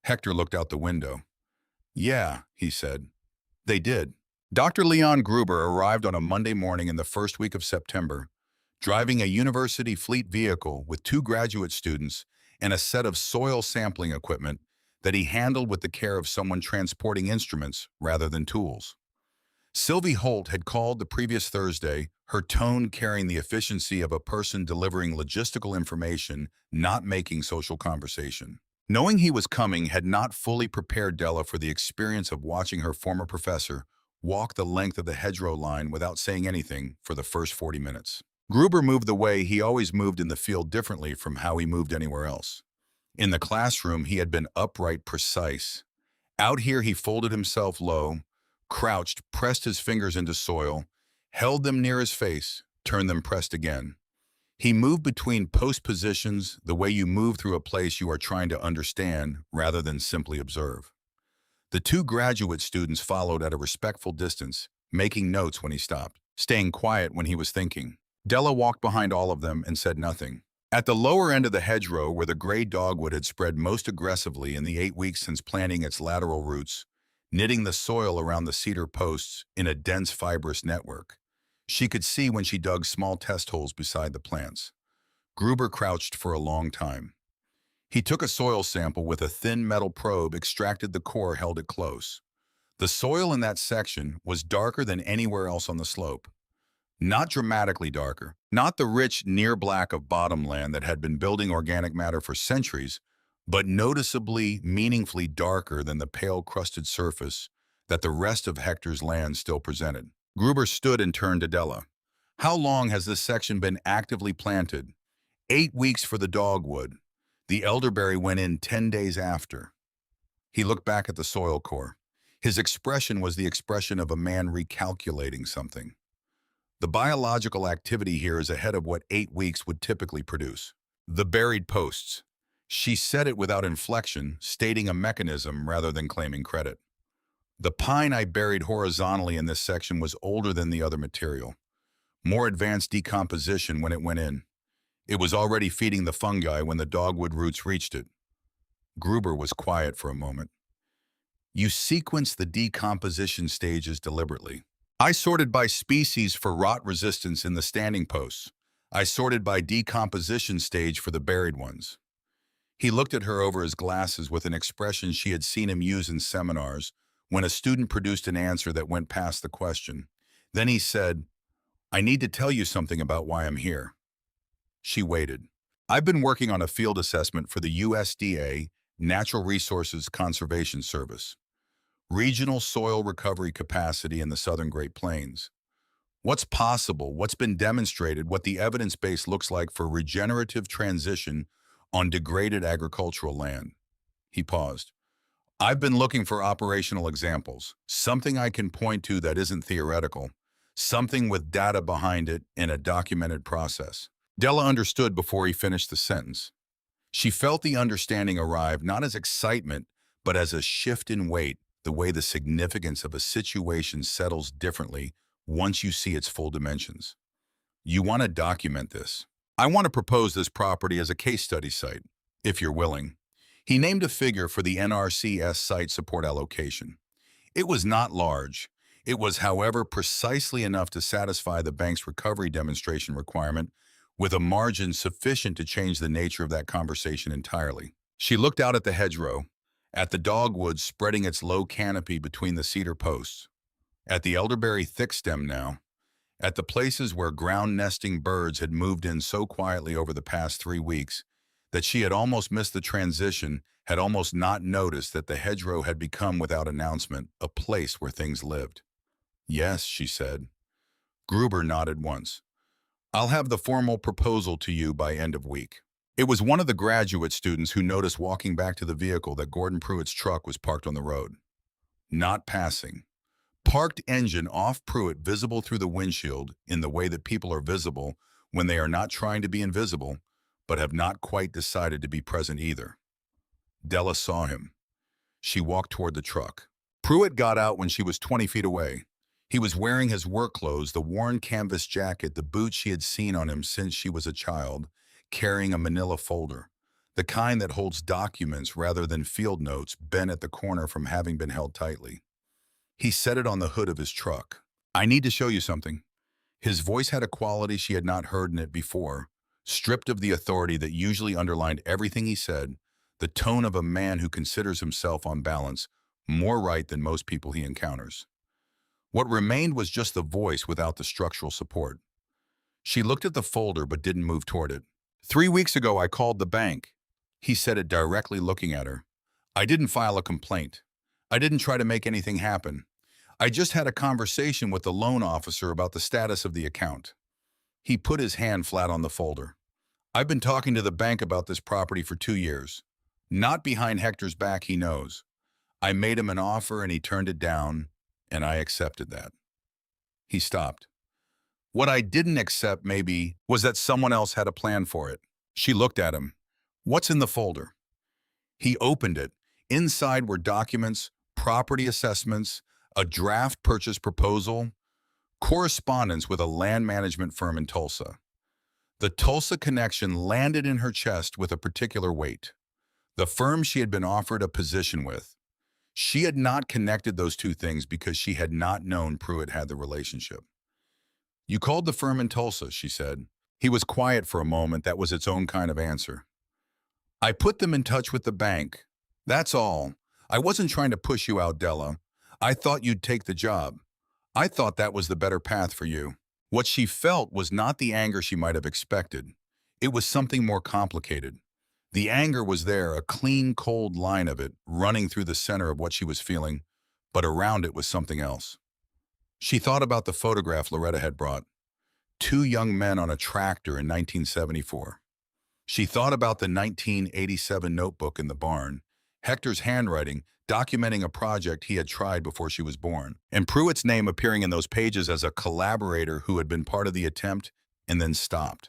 Hector looked out the window. Yeah, he said. They did. Dr. Leon Gruber arrived on a Monday morning in the first week of September, driving a university fleet vehicle with 2 graduate students and a set of soil sampling equipment that he handled with the care of someone transporting instruments rather than tools. Sylvie Holt had called the previous Thursday, her tone carrying the efficiency of a person delivering logistical information, not making social conversation. Knowing he was coming had not fully prepared Della for the experience of watching her former professor walk the length of the hedgerow line without saying anything for the first 40 minutes. Gruber moved the way he always moved in the field, differently from how he moved anywhere else. In the classroom, he had been upright, precise. Out here, he folded himself low, crouched, pressed his fingers into soil, held them near his face, turned them pressed again. He moved between post positions the way you move through a place you are trying to understand rather than simply observe. The 2 graduate students followed at a respectful distance, making notes when he stopped, staying quiet when he was thinking. Della walked behind all of them and said nothing. At the lower end of the hedgerow, where the gray dogwood had spread most aggressively in the 8 weeks since planting its lateral roots, knitting the soil around the cedar posts in a dense fibrous network, she could see when she dug small test holes beside the plants. Gruber crouched for a long time. He took a soil sample with a thin metal probe, extracted the core, held it close. The soil in that section was darker than anywhere else on the slope. Not dramatically darker, not the rich near black of bottomland that had been building organic matter for centuries, but noticeably, meaningfully darker than the pale crusted surface that the rest of Hector's land still presented. Gruber stood and turned to Della. How long has this section been actively planted? 8 weeks for the dogwood. The elderberry went in 10 days after. He looked back at the soil core. His expression was the expression of a man recalculating something. The biological activity here is ahead of what 8 weeks would typically produce. The buried posts. She said it without inflection, stating a mechanism rather than claiming credit. The pine I buried horizontally in this section was older than the other material. More advanced decomposition when it went in. It was already feeding the fungi when the dogwood roots reached it. Gruber was quiet for a moment. You sequence the decomposition stages deliberately. I sorted by species for rot resistance in the standing posts. I sorted by decomposition stage for the buried ones. He looked at her over his glasses with an expression she had seen him use in seminars when a student produced an answer that went past the question. Then he said, I need to tell you something about why I'm here. She waited. I've been working on a field assessment for the USDA Natural Resources Conservation Service. Regional soil recovery capacity in the southern Great Plains. What's possible, what's been demonstrated, what the evidence base looks like for regenerative transition on degraded agricultural land. He paused. I've been looking for operational examples, something I can point to that isn't theoretical, something with data behind it in a documented process. Della understood before he finished the sentence. She felt the understanding arrive not as excitement, but as a shift in weight, the way the significance of a situation settles differently once you see its full dimensions. You want to document this. I want to propose this property as a case study site, if you're willing. He named a figure for the NRCS site support allocation. It was not large. It was, however, precisely enough to satisfy the bank's recovery demonstration requirement, with a margin sufficient to change the nature of that conversation entirely. She looked out at the hedgerow, at the dogwood spreading its low canopy between the cedar posts, at the elderberry thick stem now, at the places where ground-nesting birds had moved in so quietly over the past 3 weeks that she had almost missed the transition, had almost not noticed that the hedgerow had become, without announcement, a place where things lived. Yes, she said. Gruber nodded once. I'll have the formal proposal to you by end of week. It was one of the graduate students who noticed walking back to the vehicle that Gordon Pruitt's truck was parked on the road. Not passing. Parked engine off, Pruitt visible through the windshield in the way that people are visible when they are not trying to be invisible, but have not quite decided to be present either. Della saw him. She walked toward the truck. Pruitt got out when she was 20 feet away. He was wearing his work clothes, the worn canvas jacket, the boots she had seen on him since she was a child, carrying a manila folder, the kind that holds documents rather than field notes bent at the corner from having been held tightly. He set it on the hood of his truck. "I need to show you something." His voice had a quality she had not heard in it before, stripped of the authority that usually underlined everything he said, the tone of a man who considers himself on balance more right than most people he encounters. What remained was just the voice without the structural support. She looked at the folder but didn't move toward it. "3 weeks ago, I called the bank." He said it directly, looking at her. "I didn't file a complaint. I didn't try to make anything happen. I just had a conversation with the loan officer about the status of the account." He put his hand flat on the folder. "I've been talking to the bank about this property for 2 years. Not behind Hector's back, he knows. I made him an offer and he turned it down, and I accepted that." He stopped. "What I didn't accept, maybe, was that someone else had a plan for it." She looked at him. "What's in the folder?" He opened it. Inside were documents, property assessments, a draft purchase proposal, correspondence with a land management firm in Tulsa. The Tulsa connection landed in her chest with a particular weight. The firm she had been offered a position with. She had not connected those two things because she had not known Pruitt had the relationship. "You called the firm in Tulsa," she said. He was quiet for a moment. That was its own kind of answer. "I put them in touch with the bank. That's all. I wasn't trying to push you out, Della. I thought you'd take the job. I thought that was the better path for you." What she felt was not the anger she might have expected. It was something more complicated. The anger was there, a clean, cold line of it, running through the center of what she was feeling, but around it was something else. She thought about the photograph Loretta had brought. 2 young men on a tractor in 1974. She thought about the 1987 notebook in the barn, Hector's handwriting, documenting a project he had tried before she was born, and Pruitt's name appearing in those pages as a collaborator who had been part of the attempt and then stopped.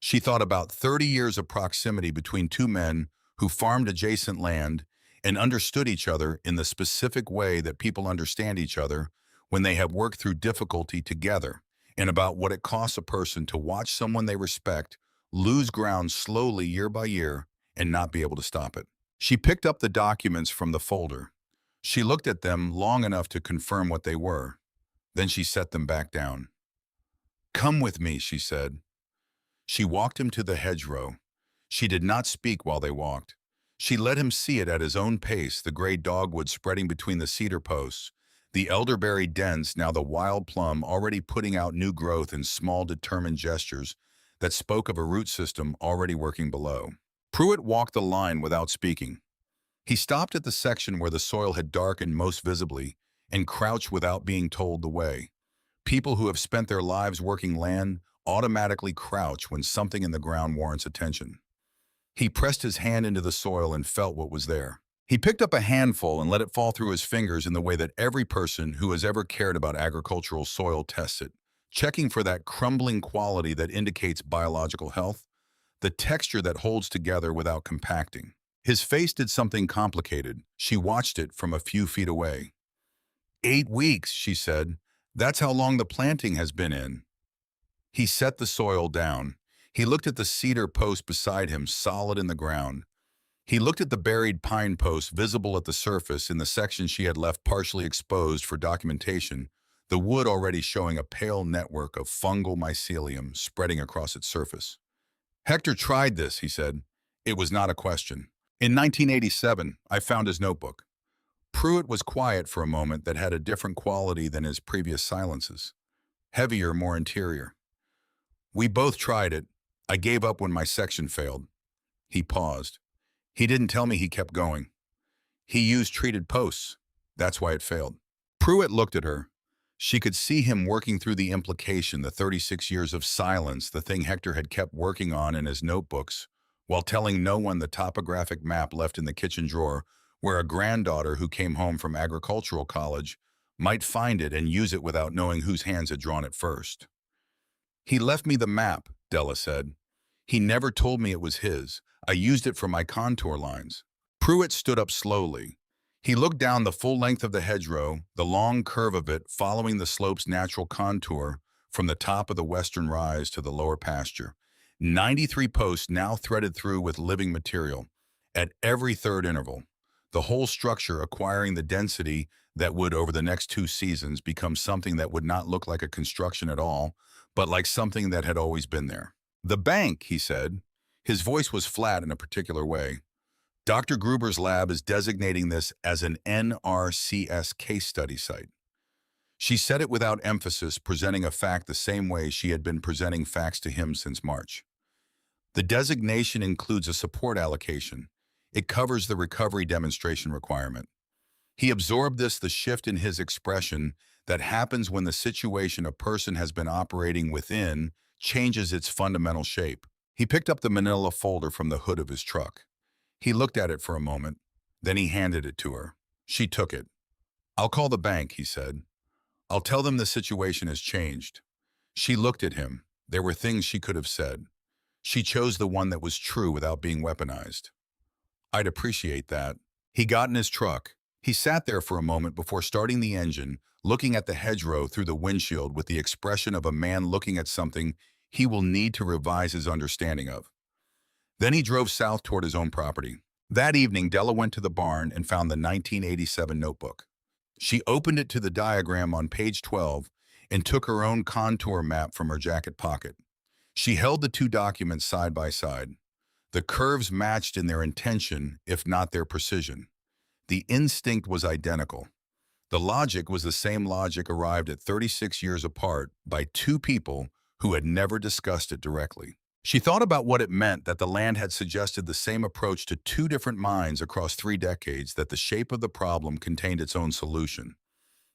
She thought about 30 years of proximity between two men who farmed adjacent land and understood each other in the specific way that people understand each other when they have worked through difficulty together, and about what it costs a person to watch someone they respect lose ground slowly year by year and not be able to stop it. She picked up the documents from the folder. She looked at them long enough to confirm what they were. Then she set them back down. "Come with me," she said. She walked him to the hedgerow. She did not speak while they walked. She let him see it at his own pace, the gray dogwood spreading between the cedar posts, the elderberry dents, now the wild plum already putting out new growth in small, determined gestures that spoke of a root system already working below. Pruitt walked the line without speaking. He stopped at the section where the soil had darkened most visibly and crouched without being told the way. People who have spent their lives working land automatically crouch when something in the ground warrants attention. He pressed his hand into the soil and felt what was there. He picked up a handful and let it fall through his fingers in the way that every person who has ever cared about agricultural soil tests it, checking for that crumbling quality that indicates biological health, the texture that holds together without compacting. His face did something complicated. She watched it from a few feet away. 8 weeks, she said. That's how long the planting has been in. He set the soil down. He looked at the cedar post beside him, solid in the ground. He looked at the buried pine post visible at the surface in the section she had left partially exposed for documentation, the wood already showing a pale network of fungal mycelium spreading across its surface. "Hector tried this," he said. It was not a question. "In 1987, I found his notebook." Pruitt was quiet for a moment that had a different quality than his previous silences. Heavier, more interior. "We both tried it. I gave up when my section failed." He paused. "He didn't tell me he kept going. He used treated posts. That's why it failed." Pruitt looked at her. She could see him working through the implication, the 36 years of silence, the thing Hector had kept working on in his notebooks, while telling no one the topographic map left in the kitchen drawer where a granddaughter who came home from agricultural college might find it and use it without knowing whose hands had drawn it first. He left me the map, Della said. He never told me it was his. I used it for my contour lines. Pruitt stood up slowly. He looked down the full length of the hedgerow, the long curve of it following the slope's natural contour from the top of the western rise to the lower pasture. 93 posts now threaded through with living material at every third interval, the whole structure acquiring the density that would, over the next 2 seasons, become something that would not look like a construction at all, but like something that had always been there. The bank, he said. His voice was flat in a particular way. Dr. Gruber's lab is designating this as an NRCS case study site. She said it without emphasis, presenting a fact the same way she had been presenting facts to him since March. The designation includes a support allocation. It covers the recovery demonstration requirement. He absorbed the shift in his expression that happens when the situation a person has been operating within changes its fundamental shape. He picked up the manila folder from the hood of his truck. He looked at it for a moment, then he handed it to her. She took it. "I'll call the bank," he said. "I'll tell them the situation has changed." She looked at him. There were things she could have said. She chose the one that was true without being weaponized. "I'd appreciate that." He got in his truck. He sat there for a moment before starting the engine, looking at the hedgerow through the windshield with the expression of a man looking at something he will need to revise his understanding of. Then he drove south toward his own property. That evening, Della went to the barn and found the 1987 notebook. She opened it to the diagram on page 12 and took her own contour map from her jacket pocket. She held the two documents side by side. The curves matched in their intention, if not their precision. The instinct was identical. The logic was the same logic arrived at 36 years apart by two people who had never discussed it directly. She thought about what it meant that the land had suggested the same approach to two different minds across 3 decades, that the shape of the problem contained its own solution.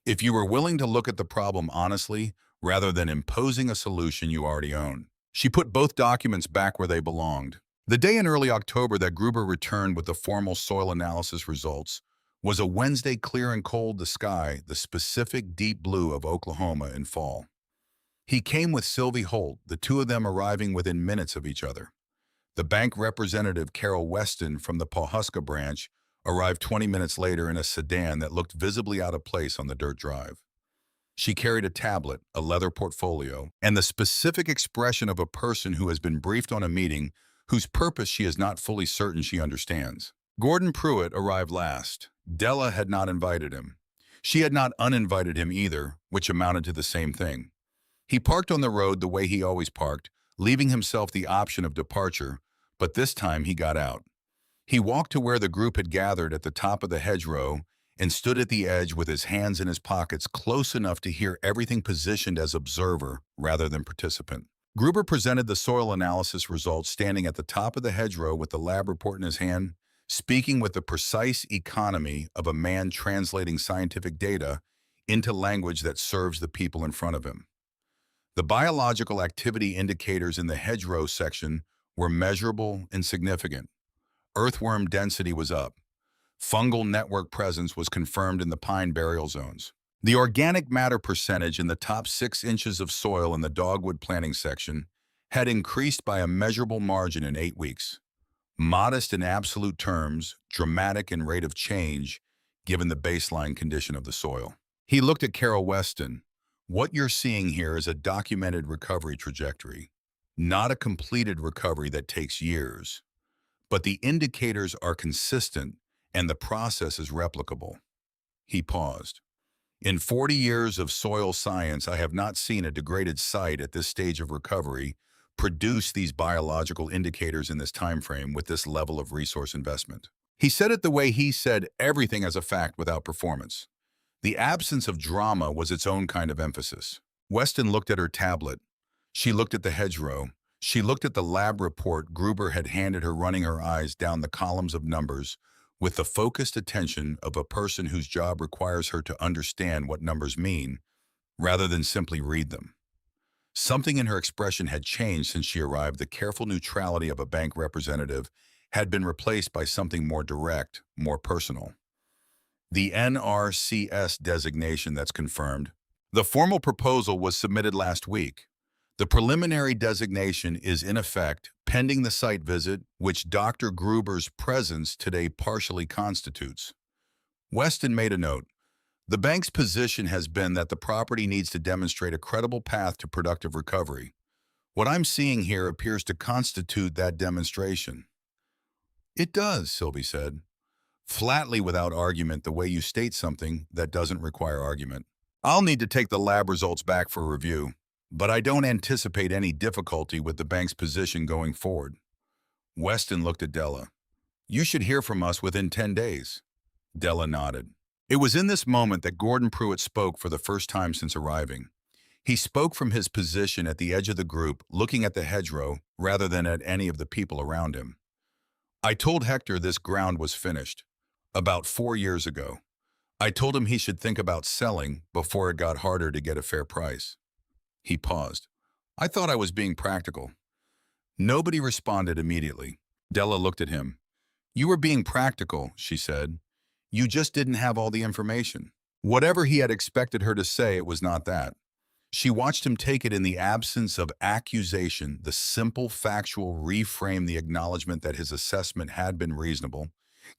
If you were willing to look at the problem honestly, rather than imposing a solution you already own. She put both documents back where they belonged. The day in early October that Gruber returned with the formal soil analysis results was a Wednesday, clear and cold, the sky, the specific deep blue of Oklahoma in fall. He came with Sylvie Holt, the two of them arriving within minutes of each other. The bank representative, Carol Weston from the Pawhuska branch, arrived 20 minutes later in a sedan that looked visibly out of place on the dirt drive. She carried a tablet, a leather portfolio, and the specific expression of a person who has been briefed on a meeting whose purpose she is not fully certain she understands. Gordon Pruitt arrived last. Della had not invited him. She had not uninvited him either, which amounted to the same thing. He parked on the road the way he always parked, leaving himself the option of departure, but this time he got out. He walked to where the group had gathered at the top of the hedgerow and stood at the edge with his hands in his pockets, close enough to hear everything, positioned as observer rather than participant. Gruber presented the soil analysis results standing at the top of the hedgerow with the lab report in his hand, speaking with the precise economy of a man translating scientific data into language that serves the people in front of him. The biological activity indicators in the hedgerow section were measurable and significant. Earthworm density was up. Fungal network presence was confirmed in the pine burial zones. The organic matter percentage in the top 6 inches of soil in the dogwood planting section had increased by a measurable margin in 8 weeks. Modest in absolute terms, dramatic in rate of change, given the baseline condition of the soil. He looked at Carol Weston. "What you're seeing here is a documented recovery trajectory, not a completed recovery that takes years. But the indicators are consistent and the process is replicable." He paused. "In 40 years of soil science, I have not seen a degraded site at this stage of recovery produce these biological indicators in this time frame with this level of resource investment." He said it the way he said everything as a fact without performance. The absence of drama was its own kind of emphasis. Weston looked at her tablet. She looked at the hedgerow. She looked at the lab report Gruber had handed her, running her eyes down the columns of numbers with the focused attention of a person whose job requires her to understand what numbers mean rather than simply read them. Something in her expression had changed since she arrived. The careful neutrality of a bank representative had been replaced by something more direct, more personal. The NRCS designation that's confirmed. The formal proposal was submitted last week. The preliminary designation is in effect pending the site visit, which Dr. Gruber's presence today partially constitutes. Weston made a note. The bank's position has been that the property needs to demonstrate a credible path to productive recovery. What I'm seeing here appears to constitute that demonstration. It does, Sylvie said, flatly without argument, the way you state something that doesn't require argument. I'll need to take the lab results back for review, but I don't anticipate any difficulty with the bank's position going forward. Weston looked at Della. You should hear from us within 10 days. Della nodded. It was in this moment that Gordon Pruitt spoke for the first time since arriving. He spoke from his position at the edge of the group, looking at the hedgerow rather than at any of the people around him. I told Hector this ground was finished. About 4 years ago. I told him he should think about selling before it got harder to get a fair price. He paused. I thought I was being practical. Nobody responded immediately. Della looked at him. You were being practical, she said. You just didn't have all the information. Whatever he had expected her to say, it was not that. She watched him take it in the absence of accusation, the simple factual reframe, the acknowledgement that his assessment had been reasonable,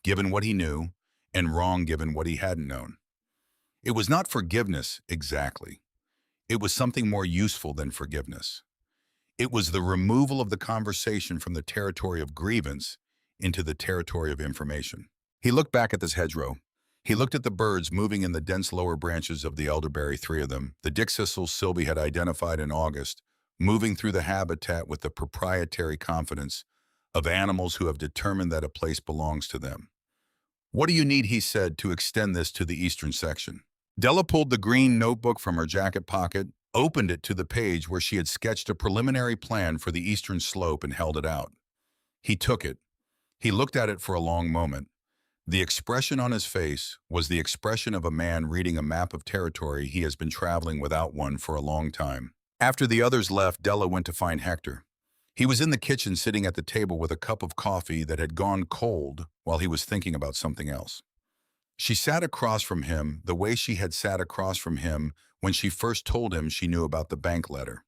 given what he knew, and wrong given what he hadn't known. It was not forgiveness, exactly. It was something more useful than forgiveness. It was the removal of the conversation from the territory of grievance into the territory of information. He looked back at this hedgerow. He looked at the birds moving in the dense lower branches of the elderberry, 3 of them, the dickcissels Sylvie had identified in August, moving through the habitat with the proprietary confidence of animals who have determined that a place belongs to them. What do you need, he said, to extend this to the eastern section? Della pulled the green notebook from her jacket pocket, opened it to the page where she had sketched a preliminary plan for the eastern slope and held it out. He took it. He looked at it for a long moment. The expression on his face was the expression of a man reading a map of territory he has been traveling without one for a long time. After the others left, Della went to find Hector. He was in the kitchen sitting at the table with a cup of coffee that had gone cold while he was thinking about something else. She sat across from him the way she had sat across from him when she first told him she knew about the bank letter.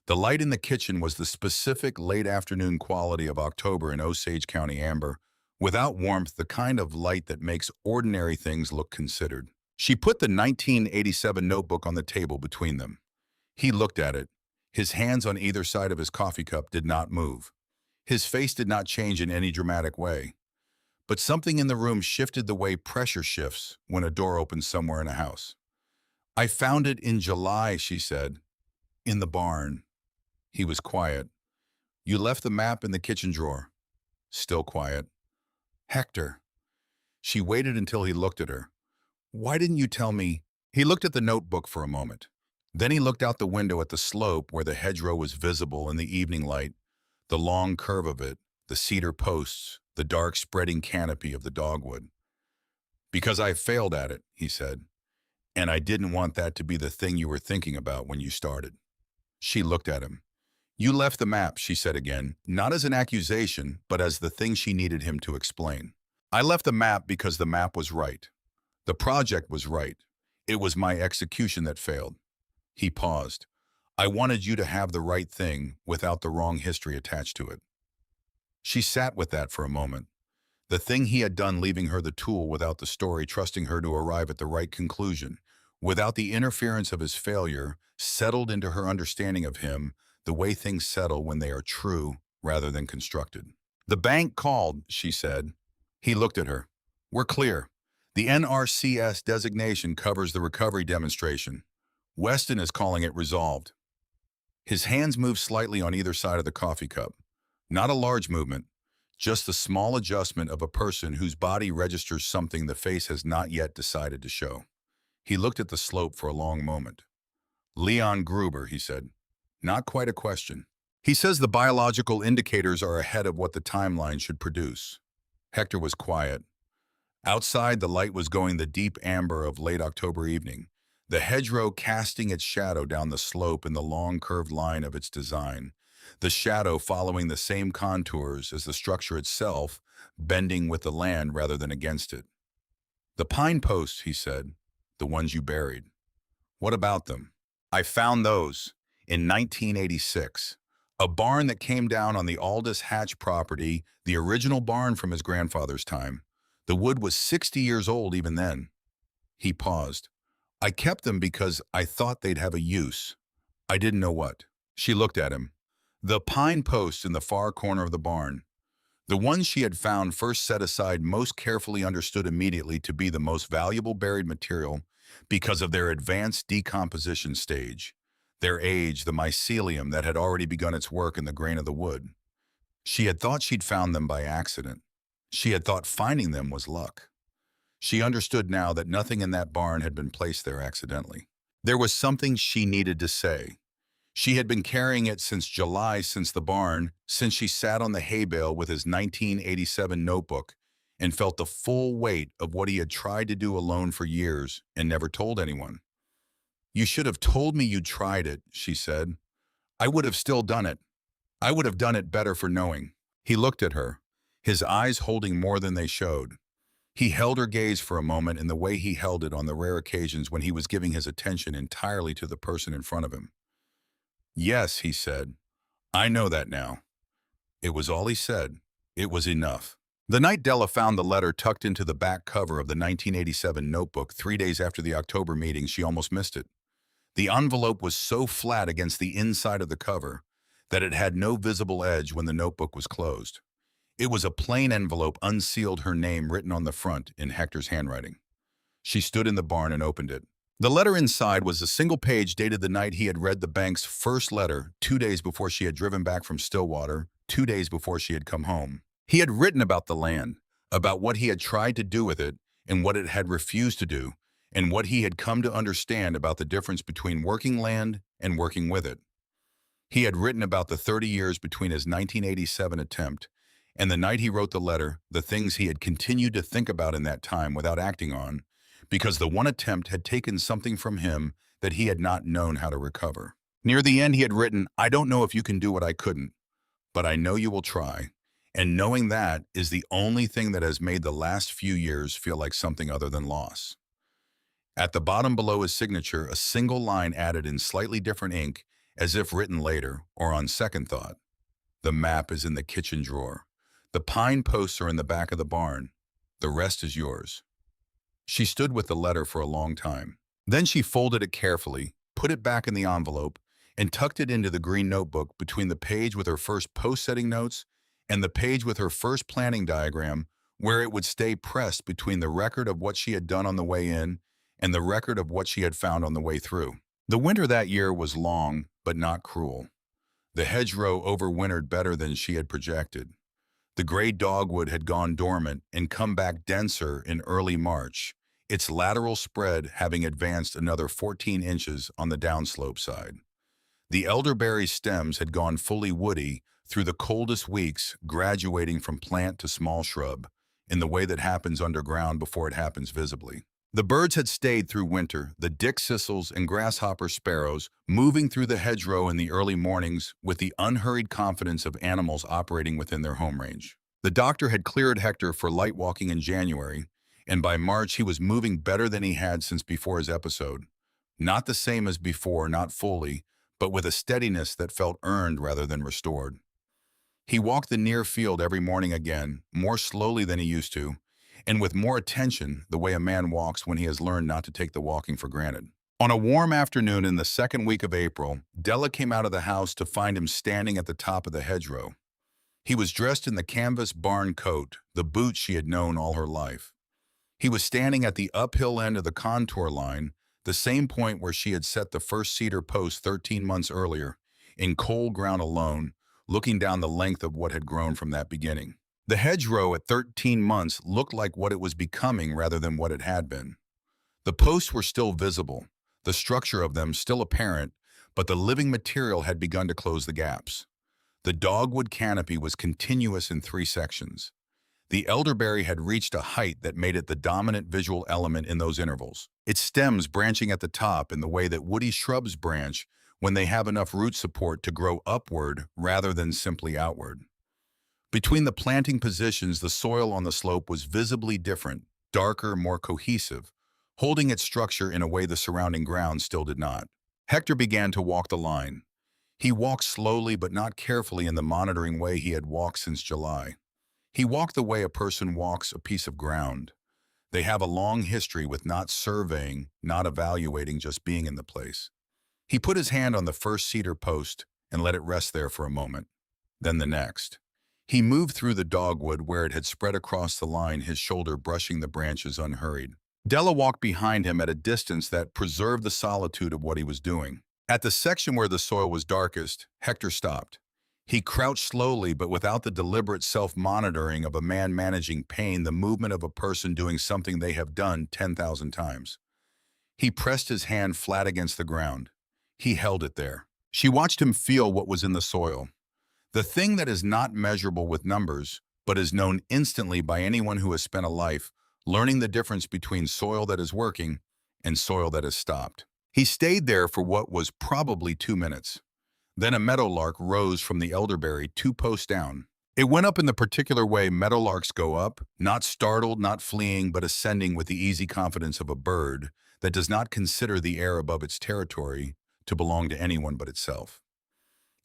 The light in the kitchen was the specific late afternoon quality of October in Osage County amber, without warmth, the kind of light that makes ordinary things look considered. She put the 1987 notebook on the table between them. He looked at it. His hands on either side of his coffee cup did not move. His face did not change in any dramatic way. But something in the room shifted the way pressure shifts when a door opens somewhere in a house. I found it in July, she said. In the barn. He was quiet. You left the map in the kitchen drawer. Still quiet. Hector. She waited until he looked at her. Why didn't you tell me? He looked at the notebook for a moment. Then he looked out the window at the slope where the hedgerow was visible in the evening light, the long curve of it, the cedar posts, the dark spreading canopy of the dogwood. Because I failed at it, he said, and I didn't want that to be the thing you were thinking about when you started. She looked at him. You left the map, she said again, not as an accusation, but as the thing she needed him to explain. I left the map because the map was right. The project was right. It was my execution that failed. He paused. I wanted you to have the right thing without the wrong history attached to it. She sat with that for a moment. The thing he had done, leaving her the tool without the story, trusting her to arrive at the right conclusion, without the interference of his failure, settled into her understanding of him, the way things settle when they are true rather than constructed. The bank called, she said. He looked at her. We're clear. The NRCS designation covers the recovery demonstration. Weston is calling it resolved. His hands moved slightly on either side of the coffee cup. Not a large movement, just the small adjustment of a person whose body registers something the face has not yet decided to show. He looked at the slope for a long moment. Leon Gruber, he said. Not quite a question. He says the biological indicators are ahead of what the timeline should produce. Hector was quiet. Outside, the light was going the deep amber of late October evening. the hedgerow casting its shadow down the slope in the long curved line of its design, the shadow following the same contours as the structure itself, bending with the land rather than against it. "The pine posts," he said, "the ones you buried. What about them?" "I found those in 1986. A barn that came down on the Aldous Hatch property, the original barn from his grandfather's time. The wood was 60 years old even then." He paused. "I kept them because I thought they'd have a use. I didn't know what." She looked at him. The pine posts in the far corner of the barn, the ones she had found first set aside most carefully, understood immediately to be the most valuable buried material because of their advanced decomposition stage, their age, the mycelium that had already begun its work in the grain of the wood. She had thought she'd found them by accident. She had thought finding them was luck. She understood now that nothing in that barn had been placed there accidentally. There was something she needed to say. She had been carrying it since July, since the barn, since she sat on the hay bale with his 1987 notebook and felt the full weight of what he had tried to do alone for years and never told anyone. "You should have told me you'd tried it," she said. "I would have still done it. I would have done it better for knowing." He looked at her, his eyes holding more than they showed. He held her gaze for a moment in the way he held it on the rare occasions when he was giving his attention entirely to the person in front of him. "Yes," he said, "I know that now." It was all he said. It was enough. The night Della found the letter tucked into the back cover of the 1987 notebook 3 days after the October meeting, she almost missed it. The envelope was so flat against the inside of the cover that it had no visible edge when the notebook was closed. It was a plain envelope, unsealed, her name written on the front in Hector's handwriting. She stood in the barn and opened it. The letter inside was a single page dated the night he had read the bank's first letter, 2 days before she had driven back from Stillwater, 2 days before she had come home. He had written about the land, about what he had tried to do with it and what it had refused to do, and what he had come to understand about the difference between working land and working with it. He had written about the 30 years between his 1987 attempt and the night he wrote the letter, the things he had continued to think about in that time without acting on, because the one attempt had taken something from him that he had not known how to recover. Near the end, he had written, "I don't know if you can do what I couldn't, but I know you will try. And knowing that is the only thing that has made the last few years feel like something other than loss." At the bottom below his signature, a single line added in slightly different ink, as if written later or on second thought. "The map is in the kitchen drawer. The pine posts are in the back of the barn. The rest is yours." She stood with the letter for a long time. Then she folded it carefully, put it back in the envelope, and tucked it into the green notebook between the page with her first post-setting notes and the page with her first planning diagram, where it would stay pressed between the record of what she had done on the way in and the record of what she had found on the way through. The winter that year was long, but not cruel. The hedgerow overwintered better than she had projected. The gray dogwood had gone dormant and come back denser in early March, its lateral spread having advanced another 14 inches on the downslope side. The elderberry stems had gone fully woody through the coldest weeks, graduating from plant to small shrub, in the way that happens underground before it happens visibly. The birds had stayed through winter, the dickcissels and grasshopper sparrows moving through the hedgerow in the early mornings with the unhurried confidence of animals operating within their home range. The doctor had cleared Hector for light walking in January, and by March he was moving better than he had since before his episode. Not the same as before, not fully, but with a steadiness that felt earned rather than restored. He walked the near field every morning again, more slowly than he used to, and with more attention, the way a man walks when he has learned not to take the walking for granted. On a warm afternoon in the second week of April, Della came out of the house to find him standing at the top of the hedgerow. He was dressed in the canvas barn coat, the boots she had known all her life. He was standing at the uphill end of the contour line, the same point where she had set the first cedar post 13 months earlier, in cold ground alone, looking down the length of what had grown from that beginning. The hedgerow at 13 months looked like what it was becoming rather than what it had been. The posts were still visible, the structure of them still apparent, but the living material had begun to close the gaps. The dogwood canopy was continuous in 3 sections. The elderberry had reached a height that made it the dominant visual element in those intervals, its stems branching at the top in the way that woody shrubs branch when they have enough root support to grow upward rather than simply outward. Between the planting positions, the soil on the slope was visibly different, darker, more cohesive, holding its structure in a way the surrounding ground still did not. Hector began to walk the line. He walked slowly but not carefully in the monitoring way he had walked since July. He walked the way a person walks a piece of ground. They have a long history with not surveying, not evaluating, just being in the place. He put his hand on the first cedar post and let it rest there for a moment, then the next. He moved through the dogwood where it had spread across the line, his shoulder brushing the branches unhurried. Della walked behind him at a distance that preserved the solitude of what he was doing. At the section where the soil was darkest, Hector stopped. He crouched slowly but without the deliberate self-monitoring of a man managing pain, the movement of a person doing something they have done 10,000 times. He pressed his hand flat against the ground. He held it there. She watched him feel what was in the soil. The thing that is not measurable with numbers, but is known instantly by anyone who has spent a life learning the difference between soil that is working and soil that has stopped. He stayed there for what was probably 2 minutes. Then a meadowlark rose from the elderberry 2 posts down. It went up in the particular way meadowlarks go up, not startled, not fleeing, but ascending with the easy confidence of a bird that does not consider the air above its territory to belong to anyone but itself.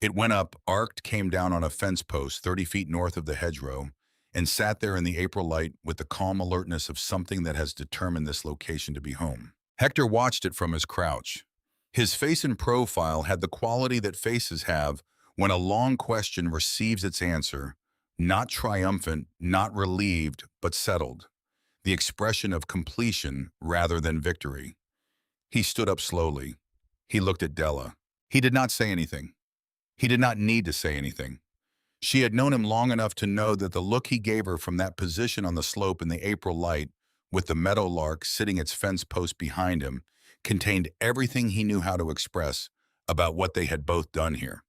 It went up, arced, came down on a fence post 30 feet north of the hedgerow, and sat there in the April light with the calm alertness of something that has determined this location to be home. Hector watched it from his crouch. His face and profile had the quality that faces have when a long question receives its answer, not triumphant, not relieved, but settled, the expression of completion rather than victory. He stood up slowly. He looked at Della. He did not say anything. He did not need to say anything. She had known him long enough to know that the look he gave her from that position on the slope in the April light, with the meadowlark sitting its fence post behind him, contained everything he knew how to express about what they had both done here,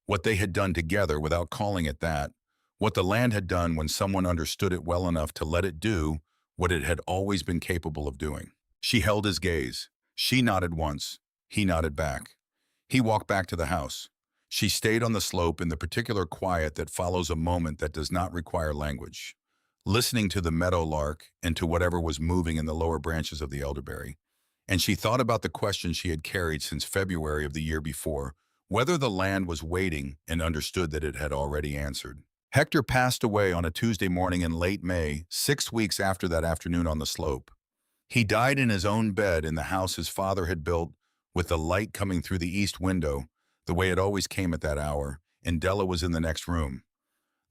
what they had done together without calling it that, what the land had done when someone understood it well enough to let it do what it had always been capable of doing. She held his gaze. She nodded once. He nodded back. He walked back to the house. She stayed on the slope in the particular quiet that follows a moment that does not require language, listening to the meadowlark and to whatever was moving in the lower branches of the elderberry. And she thought about the question she had carried since February of the year before, whether the land was waiting and understood that it had already answered. Hector passed away on a Tuesday morning in late May, 6 weeks after that afternoon on the slope. He died in his own bed in the house his father had built, with the light coming through the east window, the way it always came at that hour, and Della was in the next room.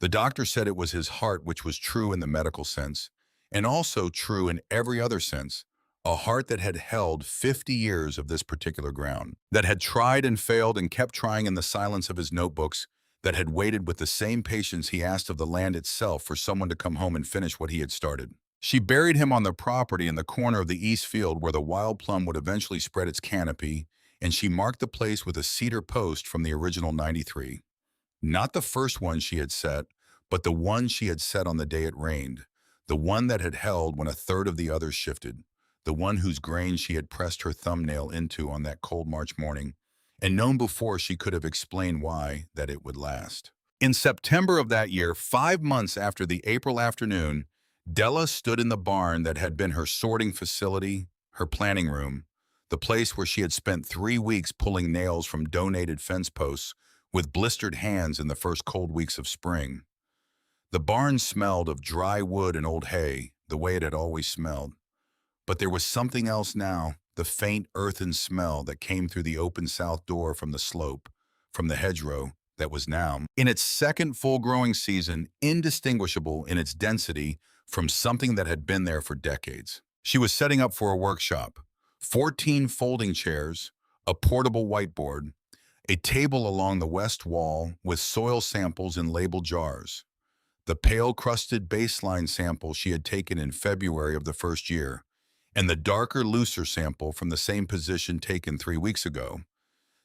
The doctor said it was his heart, which was true in the medical sense, and also true in every other sense, a heart that had held 50 years of this particular ground, that had tried and failed and kept trying in the silence of his notebooks, that had waited with the same patience he asked of the land itself for someone to come home and finish what he had started. She buried him on the property in the corner of the east field where the wild plum would eventually spread its canopy, and she marked the place with a cedar post from the original 93. Not the first one she had set, but the one she had set on the day it rained, the one that had held when a third of the others shifted, the one whose grain she had pressed her thumbnail into on that cold March morning, and known before she could have explained why that it would last. In September of that year, 5 months after the April afternoon, Della stood in the barn that had been her sorting facility, her planning room, the place where she had spent 3 weeks pulling nails from donated fence posts with blistered hands in the first cold weeks of spring. The barn smelled of dry wood and old hay, the way it had always smelled. But there was something else now, the faint earthen smell that came through the open south door from the slope, from the hedgerow, that was now, in its second full growing season, indistinguishable in its density from something that had been there for decades. She was setting up for a workshop. 14 folding chairs, a portable whiteboard, a table along the west wall with soil samples in labeled jars. The pale-crusted baseline sample she had taken in February of the first year, and the darker, looser sample from the same position taken 3 weeks ago.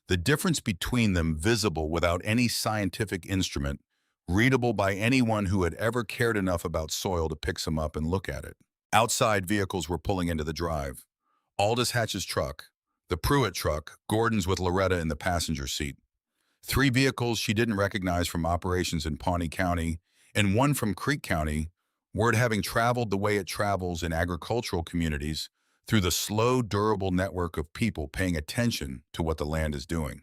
The difference between them visible without any scientific instrument readable by anyone who had ever cared enough about soil to pick some up and look at it. Outside, vehicles were pulling into the drive. Aldous Hatch's truck, the Pruitt truck, Gordon's with Loretta in the passenger seat. Three vehicles she didn't recognize from operations in Pawnee County, and one from Creek County, word having traveled the way it travels in agricultural communities through the slow, durable network of people paying attention to what the land is doing.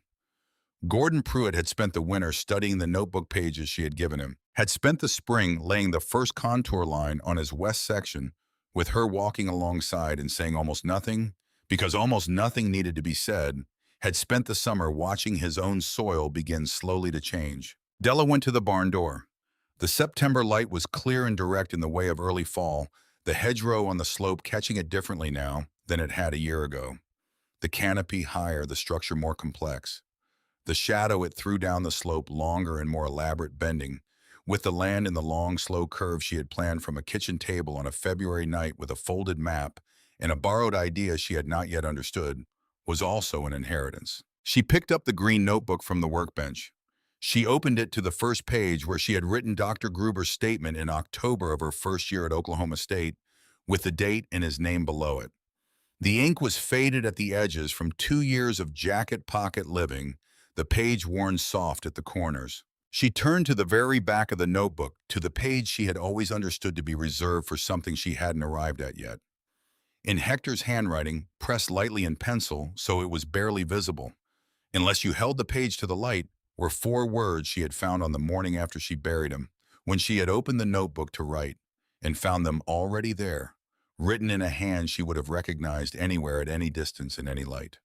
Gordon Pruitt had spent the winter studying the notebook pages she had given him, had spent the spring laying the first contour line on his west section, with her walking alongside and saying almost nothing, because almost nothing needed to be said, had spent the summer watching his own soil begin slowly to change. Della went to the barn door. The September light was clear and direct in the way of early fall, the hedgerow on the slope catching it differently now than it had a year ago. The canopy higher, the structure more complex. The shadow it threw down the slope longer and more elaborate bending, with the land in the long, slow curve she had planned from a kitchen table on a February night with a folded map and a borrowed idea she had not yet understood, was also an inheritance. She picked up the green notebook from the workbench. She opened it to the first page where she had written Dr. Gruber's statement in October of her first year at Oklahoma State, with the date and his name below it. The ink was faded at the edges from 2 years of jacket pocket living, the page worn soft at the corners. She turned to the very back of the notebook, to the page she had always understood to be reserved for something she hadn't arrived at yet. In Hector's handwriting, pressed lightly in pencil so it was barely visible, unless you held the page to the light, were 4 words she had found on the morning after she buried him, when she had opened the notebook to write, and found them already there, written in a hand she would have recognized anywhere at any distance in any light.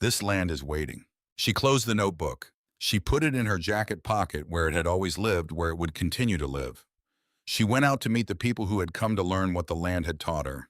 This land is waiting. She closed the notebook. She put it in her jacket pocket where it had always lived, where it would continue to live. She went out to meet the people who had come to learn what the land had taught her.